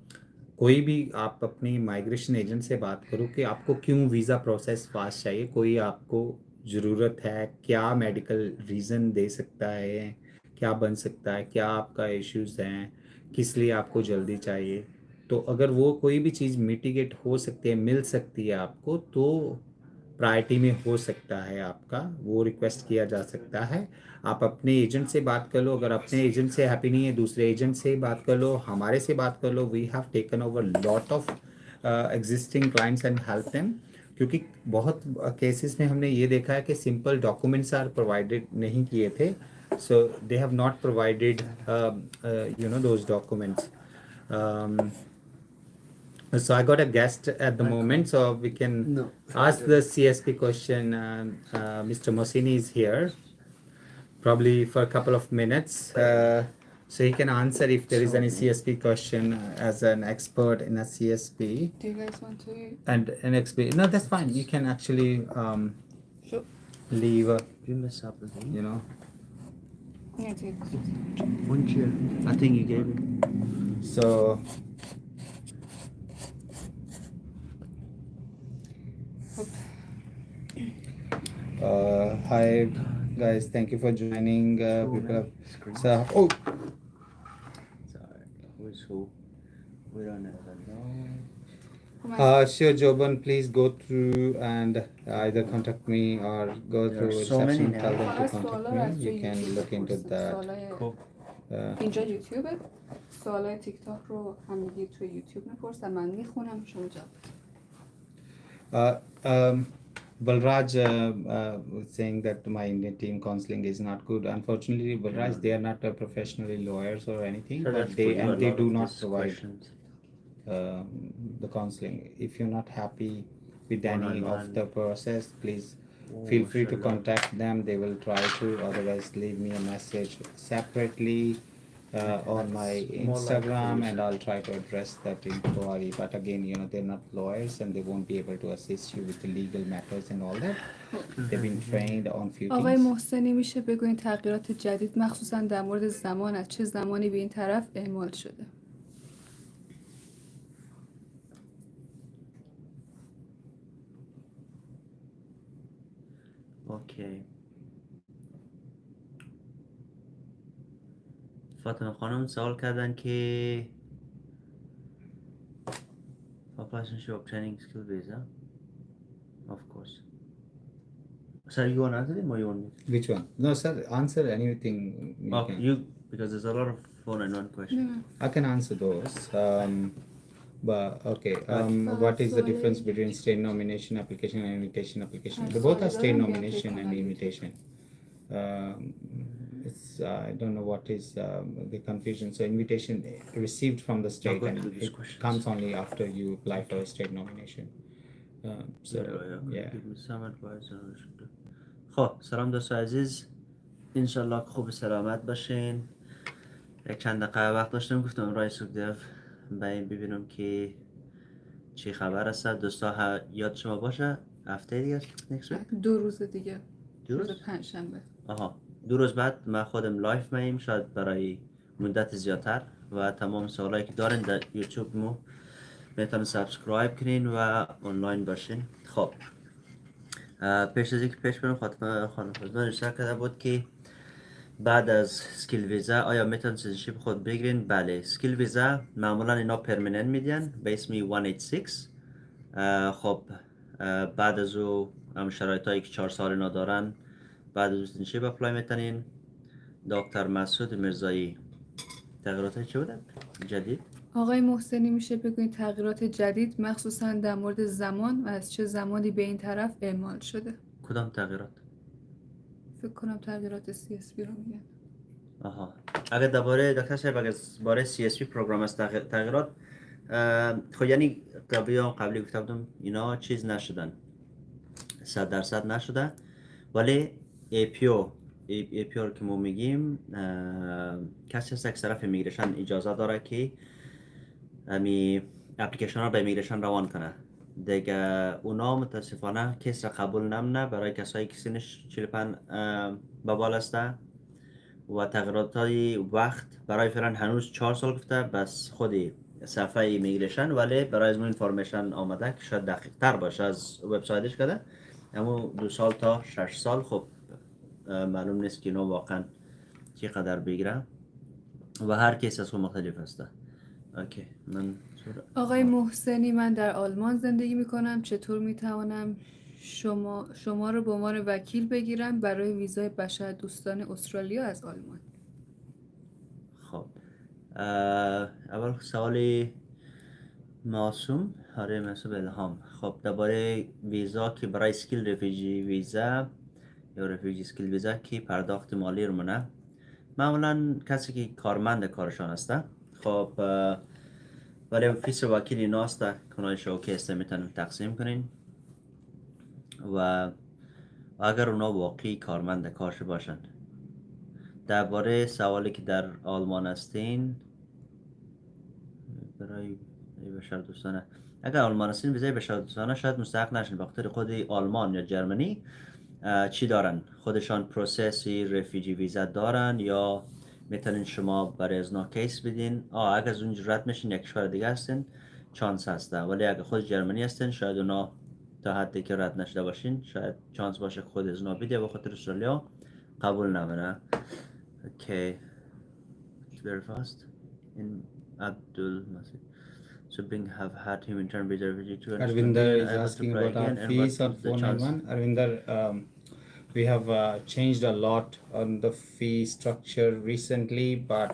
S1: कोई भी, आप अपनी माइग्रेशन एजेंट से बात करो कि आपको क्यों वीज़ा प्रोसेस फास्ट चाहिए, कोई आपको ज़रूरत है, क्या मेडिकल रीज़न दे सकता है, क्या बन सकता है, क्या आपका इश्यूज़ हैं, किस लिए आपको जल्दी चाहिए, तो अगर वो कोई भी चीज़ मिटिगेट हो सकती है, मिल सकती है आपको, तो प्रायोरिटी में हो सकता है आपका, वो रिक्वेस्ट किया जा सकता है। आप अपने एजेंट से बात कर लो, अगर अपने एजेंट से हैप्पी नहीं है दूसरे एजेंट से बात कर लो, हमारे से बात कर लो। We have taken over lot of existing clients and help them, क्योंकि बहुत केसेस में हमने ये देखा है कि सिंपल डॉक्यूमेंट्स आर प्रोवाइडेड नहीं किए थे, so they have not provided those documents. So I got a guest at the moment, so we can ask the CSP question. Mr. Mohseni is here, probably for a couple of minutes, so he can answer if there is any CSP question as an expert in a CSP.
S2: Do you guys want to?
S1: And an expert. No, that's fine. You can actually
S2: Sure.
S1: leave.
S3: You mess up with
S1: You know.
S2: Yeah, take it.
S3: one chair. I think you gave it.
S1: So. Hi guys, thank you for joining. People have, so, oh,
S3: Sorry, who's who? We don't ever know.
S1: sure, Joban, please go through and either contact me or go
S3: There
S1: through
S3: are so many
S1: reception,
S3: now.
S1: tell them to
S2: فقط
S1: contact
S2: سوالا از
S1: me.
S2: توی
S1: You can
S2: یوتیوب
S1: look into
S2: بپرسید.
S1: that.
S2: سوالای
S3: خب
S2: اینجا یوتیوبه، سوالای تیک تاک رو همگی توی یوتیوب میپرسن، من میخونم شما جواب بدید.
S1: Balraj was saying that my Indian team counseling is not good. Unfortunately, Balraj, they are not professionally lawyers or anything,
S3: So
S1: but
S3: that's
S1: they
S3: for you, a
S1: they
S3: lot
S1: do
S3: of
S1: not
S3: these
S1: provide
S3: questions.
S1: the counseling. If you're not happy with any of
S3: One-on-one.
S1: the process, please
S3: Oh,
S1: feel free to
S3: mashallah.
S1: contact them. They will try to. Otherwise, leave me a message separately on my
S3: That's more like
S1: Instagram,
S3: for
S1: and I'll try to address that inquiry. But again, they're not lawyers, and they won't be able to assist you with the legal matters and all that. They've been trained on few
S2: آقای
S1: things.
S2: محسنی میشه بگوین تغییرات جدید مخصوصا در مورد زمان از چه زمانی به این طرف اعمال شده؟
S3: اوکی. فاطمه خانم سوال کردن که for passenger obtaining skill visa, of course. Sir, you want to answer them or you want me?
S1: Which one? No, sir. Answer anything. You
S3: Oh,
S1: can.
S3: you, because there's a lot of phone and one question.
S1: I can answer those. But okay, what is the difference between state nomination application and invitation application? They both are state nomination and invitation. It's I don't know what is the confusion. So invitation received from the state,
S3: go
S1: and
S3: through these
S1: it
S3: questions.
S1: comes only after you apply for a state nomination. So yeah.
S3: Give me some advice on what to do. خب سلام دوستان عزیز، انشالله که خوب سلامت باشین. یک چند دقیقه وقت داشتم، گفتم رای سوگدف باید ببینم که چی خبر است. دوستا یاد شما باشه هفته دیگه است next week؟
S2: 2 روز دیگه،
S3: دو
S2: روز
S3: روز؟
S2: پنجشنبه.
S3: آها 2 روز بعد من خودم لایف میم، شاید برای مدت زیادتر، و تمام سوالایی که دارین در یوتیوب مو میتونین سابسکرایب کنین و آنلاین باشین. خب پیش از اینکه پیش برم، خانم نشته کرده بود که بعد از سکیل ویزا آیا میتونن سیتیزنشیپ خود بگیرین؟ بله، سکیل ویزا معمولا اینا پرمننت میدین به اسم 186. خب بعد از او هم شرایط هایی که 4 سال اینا دارن، بعد از سیتیزنشیپ اپلای میتونین. دکتر مسعود مرزایی، تغییرات چی بودن جدید؟
S2: آقای محسنی میشه بگوین تغییرات جدید مخصوصا در مورد زمان و از چه زمانی به این طرف اعمال شده؟
S3: کدام تغییرات؟
S2: فکر کنم تغییرات CSP رو میگن.
S3: آها، اگر درباره دکتر صاحب اگر باره CSP پروگرام است تغییرات، خب یعنی قبلی گفته بودم اینا چیز نشدن، 100% نشده، ولی APO رو که ما میگیم کسی هست که طرف امیگریشن اجازه داره که امی اپلیکیشن ها به امیگریشن روان کنه دیگه. اونا متاسفانه کس را قبول نمونه برای کسایی که سنش 45 به بالا است و تغییرات های وقت برای فعلا هنوز 4 سال گفته بس خودی صفحه ایمیگریشن، ولی برای از من اینفورمیشن آمده که شاید دقیق تر باشه از وبسایتش کده، اما 2 سال تا 6 سال. خب معلوم نیست که اینا واقعا چقدر بگیره و هر کیس از خود مختلف هسته. اوکی، من
S2: آقای محسنی، من در آلمان زندگی میکنم. چطور میتوانم شما رو به عنوان وکیل بگیرم برای ویزای بشردوستانه استرالیا از آلمان؟
S3: خب اول سوال معصوم الهام. خب درباره ویزا که برای سکیل رفیجی ویزا یا رفیجی سکیل ویزا که پرداخت مالی رو منه، معمولا کسی که کارمند کارشان هسته. خب برای فیس وکیل اینا هسته کنای شوکه هسته میتونیم تقسیم کنین و اگر اونا واقعی کارمند کارش باشن. درباره سوالی که در آلمان هستین برای بشردوستانه، اگر آلمان هستین ویزای بشردوستانه شاید مستحق نشین بخاطر خود آلمان یا جرمنی چی دارن، خودشان پروسسی رفیجی ویزا دارن یا میتونین شما برای ازنا کیس بدین. اگر از اون رد میشین یک کشور دیگه هستین چانس هسته، ولی اگر خود جرمنی هستین شاید اونا تا حدی که رد نشده باشین شاید چانس باشه خود ازنا بده و خاطر استرالیا قبول نمونه. Okay, it's very fast. In Abdul Masih. So being have had humanitarian visa refugee to
S1: Arvinder is asking about our fees on 491. Arvinder, we have changed a lot on the fee structure recently, but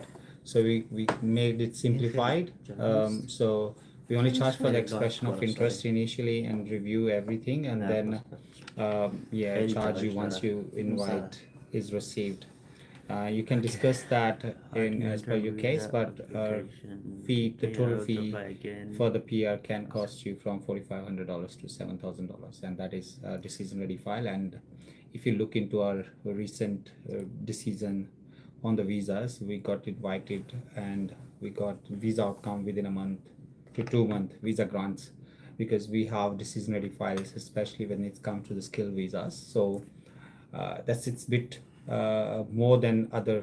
S1: so we made it simplified. So we only charge for the expression of interest initially and review everything, and then charge you once you invite is received. You can discuss that in as per your case, but the total fee for the PR can cost you from $4,500 to $7,000, and that is a decision-ready file. And if you look into our recent decision on the visas, we got invited and we got visa outcome within a month to 2 month visa grants, because we have decision-ready files, especially when it comes to the skill visas. So that's it's bit more than other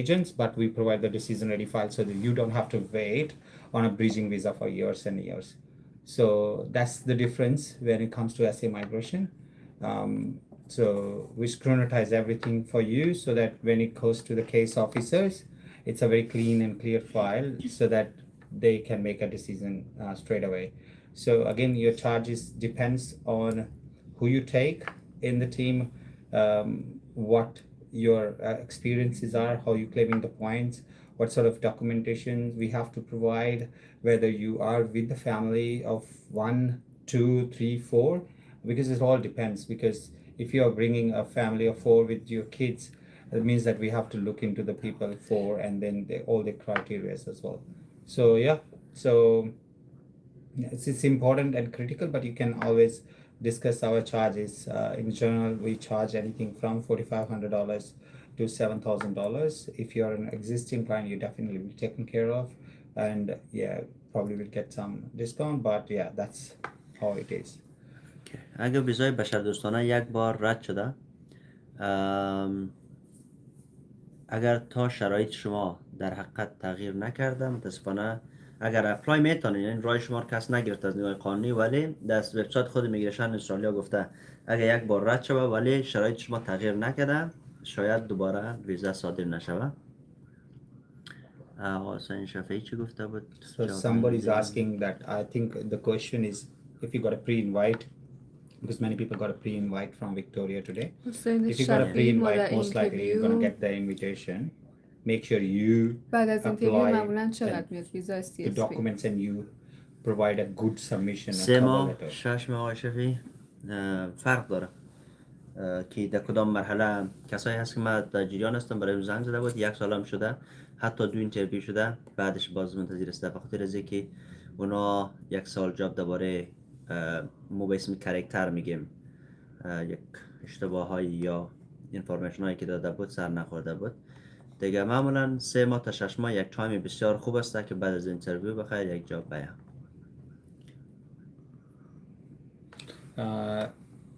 S1: agents, but we provide the decision-ready file so that you don't have to wait on a bridging visa for years and years. So that's the difference when it comes to SA migration. So we scrutinize everything for you so that when it goes to the case officers, it's a very clean and clear file so that they can make a decision straight away. So again, your charges depends on who you take in the team, what your experiences are, how you claiming the points, what sort of documentation we have to provide, whether you are with the family of 1, 2, 3, 4, because it all depends. Because if you are bringing a family of 4 with your kids, it means that we have to look into the people 4 and then all the criteria as well. So it's important and critical, but you can always discuss our charges. In general, we charge anything from $4,500 to $7,000. If you're an existing client, you definitely will be taken care of, and probably will get some discount, but that's how it is.
S3: اگه ویزای بشردوستانه یک بار رد شده، اگر تا شرایط شما در حقیقت تغییر نکرده، متاسفانه اگر اپلای میتونید، یعنی رای شما رو کس نگرفت از نگاه قانونی، ولی دست وبسایت خود میگریشن استرالیا گفته اگر یک بار رد شده ولی شرایط شما تغییر نکرده شاید دوباره ویزا صادر نشوه. حسین شفیعی چی گفته بود؟
S1: So somebody is asking that, I think the question is if you got a pre-invite, because many people got a pre-invite from Victoria today. If you got a pre-invite, most likely you're going to get the invitation. Make sure you apply the documents and you provide a good submission.
S3: 3 ماه 6 ماه آقای شفیعی فرق داره که در کدام مرحله. کسایی هست که من در جریان هستم برای زنگ زده بود 1 سال هم شده، حتی 2 اینترویو شده، بعدش باز منتظر است. بخاطر از اینکه اونا 1 سال جاب درباره ما به اسم کاراکتر میگیم یک اشتباهایی یا اینفورمیشن هایی که داده بود سر نخورده بود دیگه. معمولا 3 ماه تا 6 ماه یک تایم بسیار خوب است که بعد از اینترویو بخیر یک جاب بیه.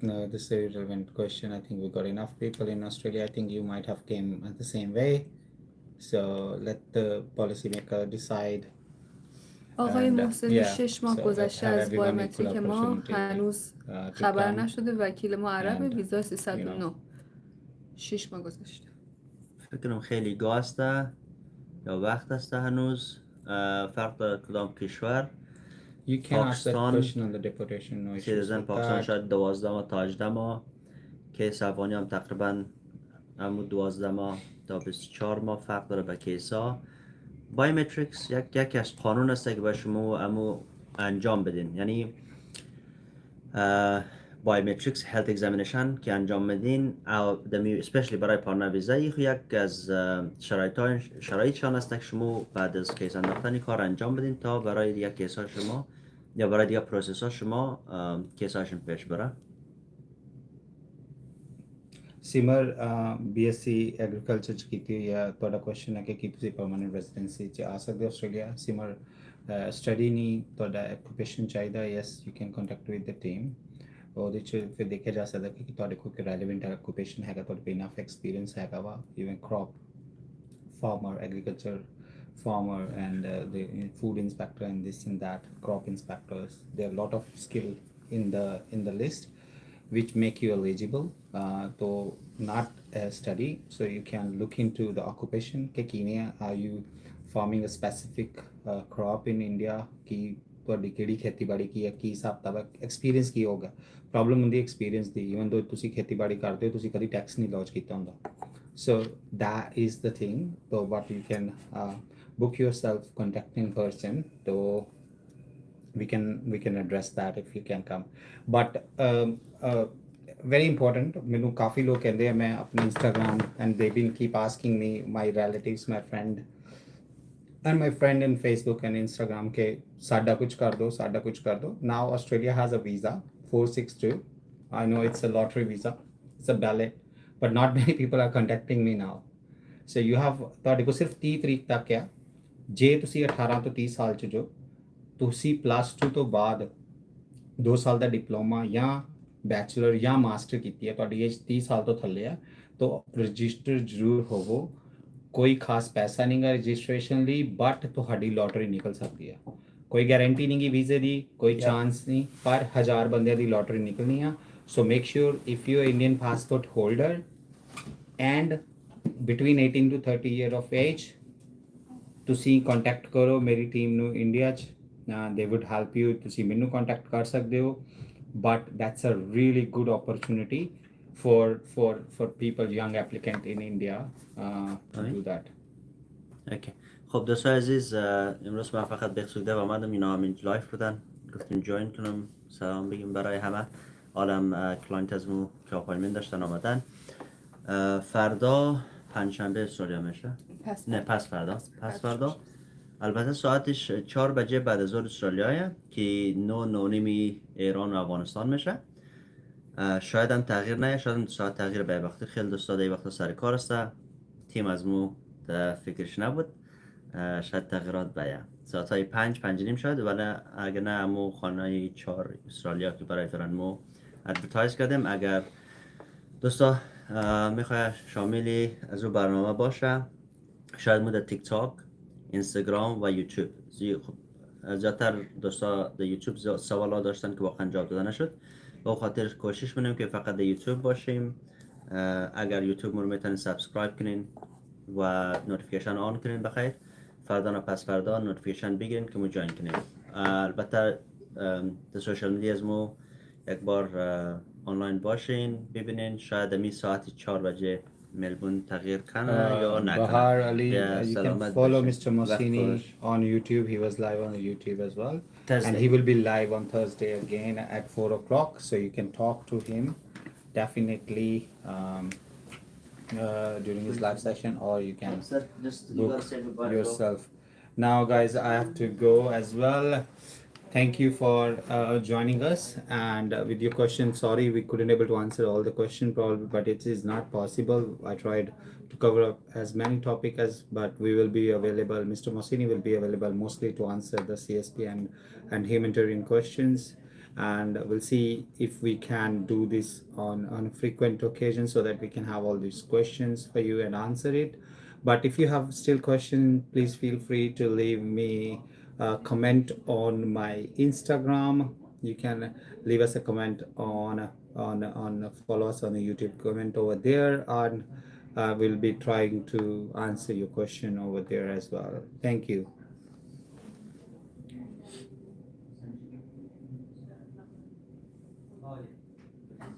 S1: No, this is a relevant question. I think we got enough people in Australia. I think you might have came the same way. So let the policymaker decide.
S2: آقای محسنی 6 ماه گذشته از بایومتریک ما، هنوز خبر نشده. وکیل ما عربه، ویزا 309. 6 ماه گذشته.
S3: فکر کنم خیلی گاسته یا وقت است هنوز. فرق داره کدام کشور.
S1: You can ask that
S3: پاکستان
S1: question on the deportation, no issues
S3: سیتیزن
S1: with
S3: پاکستان
S1: that.
S3: شاید 12 ماه تا 18 ماه، کیس افغانی هم تقریبا همون 12 ماه تا 24 ماه فرق داره به کیسا. بایومتریکس یکی از قانون است که باید شما امو انجام بدین، یعنی بایومتریکس هلت اگزامینیشن که انجام میدین اسپیشلی برای پارتنر ویزا، یک از شرایطشان است که شما بعد از کیس انداختن کار انجام بدین تا برای دیگه کیس ها شما یا برای دیگه پروسس ها شما کیس هاشون پیش بره.
S1: Simar, BSc agriculture ਚ ਕੀਤੀ ਹੋਈ ਆ, ਤੁਹਾਡਾ question ਹੈ ਕਿ ਕੀ ਤੁਸੀਂ permanent residency ਚ ਆ ਸਕਦੇ ਹੋ ਆਸਟ੍ਰੇਲੀਆ? ਸਿਮਰ, ਸਟੱਡੀ ਨਹੀਂ, ਤੁਹਾਡਾ ਆਕੂਪੇਸ਼ਨ ਚਾਹੀਦਾ, yes you can contact with the team. ਉਹਦੇ ਚ ਫਿਰ ਦੇਖਿਆ ਜਾ ਸਕਦਾ ਕਿ ਤੁਹਾਡੇ ਕੋਲ ਕੋਈ ਰੈਲੇਵੈਂਟ ਆਕੂਪੇਸ਼ਨ ਹੈਗਾ, ਤੁਹਾਡੇ ਕੋਲ ਇਨਫ ਐਕਸਪੀਰੀਅੰਸ ਹੈਗਾ ਵਾ, even crop farmer, agriculture farmer, and the food inspector and this and that, crop inspectors. There are a lot of skill in the list which make you eligible to not study. So you can look into the occupation. Kenya, are you farming a specific crop in India? Ki ਤੁਹਾਡੀ ਕਿਹੜੀ ਖੇਤੀਬਾੜੀ ਕੀ ਹੈ, ਕੀ ਹਿਸਾਬ ਕਿਤਾਬ ਹੈ, experience ਕੀ ਹੋਊਗਾ? Problem ਹੁੰਦੀ experience ਦੀ, even ਦੋ ਤੁਸੀਂ ਖੇਤੀਬਾੜੀ ਕਰਦੇ ਹੋ, ਤੁਸੀਂ ਕਦੀ ਟੈਕਸ ਨਹੀਂ ਲੌਂਚ ਕੀਤਾ ਹੁੰਦਾ। So that is the thing. So what you can book yourself contacting person, so we can address that if you can come. But very important, ਮੈਨੂੰ ਕਾਫੀ ਲੋਕ ਕਹਿੰਦੇ ਆ, ਮੈਂ ਆਪਣੇ Instagram and they've been keep asking me, my relatives, my friend in Facebook and Instagram ke sada kuch kar do. Now Australia has a visa 462. I know it's a lottery visa, it's a ballot, but not many people are contacting me now. So you have ਤੁਹਾਡੇ ਕੋਲ ਸਿਰਫ 30 ਤਰੀਕ ਤੱਕ ਆ। ਜੇ ਤੁਸੀਂ 18 ਤੋਂ 30 ਸਾਲ ਚ ਜੋ, ਤੁਸੀਂ +2 ਤੋਂ ਬਾਅਦ 2 ਸਾਲ ਦਾ ਡਿਪਲੋਮਾ ਜਾਂ ਬੈਚਲਰ ਜਾਂ ਮਾਸਟਰ ਕੀਤੀ ਹੈ, ਤੁਹਾਡੀ ਏਜ 30 ਸਾਲ ਤੋਂ ਥੱਲੇ ਆ, ਤਾਂ ਰਜਿਸਟਰ ਜ਼ਰੂਰ ਹੋਵੋ। ਕੋਈ ਖਾਸ ਪੈਸਾ ਨਹੀਂ ਗਾ ਰਜਿਸਟ੍ਰੇਸ਼ਨ ਲਈ, ਬਟ ਤੁਹਾਡੀ ਲੋਟਰੀ ਨਿਕਲ ਸਕਦੀ ਆ। ਕੋਈ ਗਾਰੰਟੀ ਨਹੀਂ ਗੀ ਵੀਜ਼ੇ ਦੀ, ਕੋਈ ਚਾਂਸ ਨਹੀਂ, ਪਰ 1000 ਬੰਦਿਆਂ ਦੀ ਲੋਟਰੀ ਨਿਕਲਣੀ ਆ। So make sure if you're Indian passport holder and between 18 to 30 year of age, ਤੁਸੀਂ contact ਕਰੋ ਮੇਰੀ ਟੀਮ ਨੂੰ ਇੰਡੀਆ 'ਚ, they would help you। ਤੁਸੀਂ ਮੈਨੂੰ contact ਕਰ ਸਕਦੇ ਹੋ, but that's a really good opportunity for people, young applicant in India to do that.
S3: اوکی. خب دوستان عزیز، امروز من فقط به سوده و آمدم اینا همین لایف بودن، گفتیم جوین کنم، سلام بگیم برای همه. حالم کلاینت از مو که آپایمنت داشتن آمدن. فردا پنجشنبه استرالیا میشه؟ نه پس فردا البته ساعتش 4 بجه بعد از ظهر استرالیاه که 9 ایران و افغانستان میشه. شاید هم تغییر نه، شاید هم ساعت تغییر به وقتی. خیلی دوستا دی وقت سر کار است، تیم از مو فکرش نبود، شاید تغییرات بیه ساعت های 5 شاید، ولی اگر نه امو خانه 4 استرالیا که برای فرن مو ادورتایز کردیم. اگر دوستا میخواه شاملی از او برنامه باشه، شاید مو در تیک تاک، اینستاگرام و یوتیوب. زیادتر دوستا در یوتیوب سوالا داشتن که واقعا جواب داده نشد، با خاطر کوشش میکنیم که فقط در یوتیوب باشیم. اگر یوتیوب مو رو میتونین سابسکرایب کنین و نوتیفیکیشن آن کنین بخیر، فردا و پس فردا نوتیفیکیشن بگیرین که مو جوین کنین. البته در سوشال میدیا از مو یک بار آنلاین باشین ببینین، شاید می ساعت 4 بجه ملبورن تغییر کنه یا نکنه.
S1: Bahar Ali, you can follow Mr. Mohseni on YouTube. He was live on the YouTube as well. Thursday. And he will be live on Thursday again at 4 o'clock. So you can talk to him definitely during his live session, or you can book yourself. Now guys, I have to go as well. Thank you for joining us, and with your question, sorry we couldn't able to answer all the question probably, but it is not possible. I tried to cover up as many topics as, but we will be available. Mr. Mohseni will be available mostly to answer the CSP and humanitarian questions, and we'll see if we can do this on frequent occasions so that we can have all these questions for you and answer it. But if you have still questions, please feel free to leave me comment on my Instagram. You can leave us a comment on follow us on the YouTube, comment over there, and we'll be trying to answer your question over there as well. Thank you.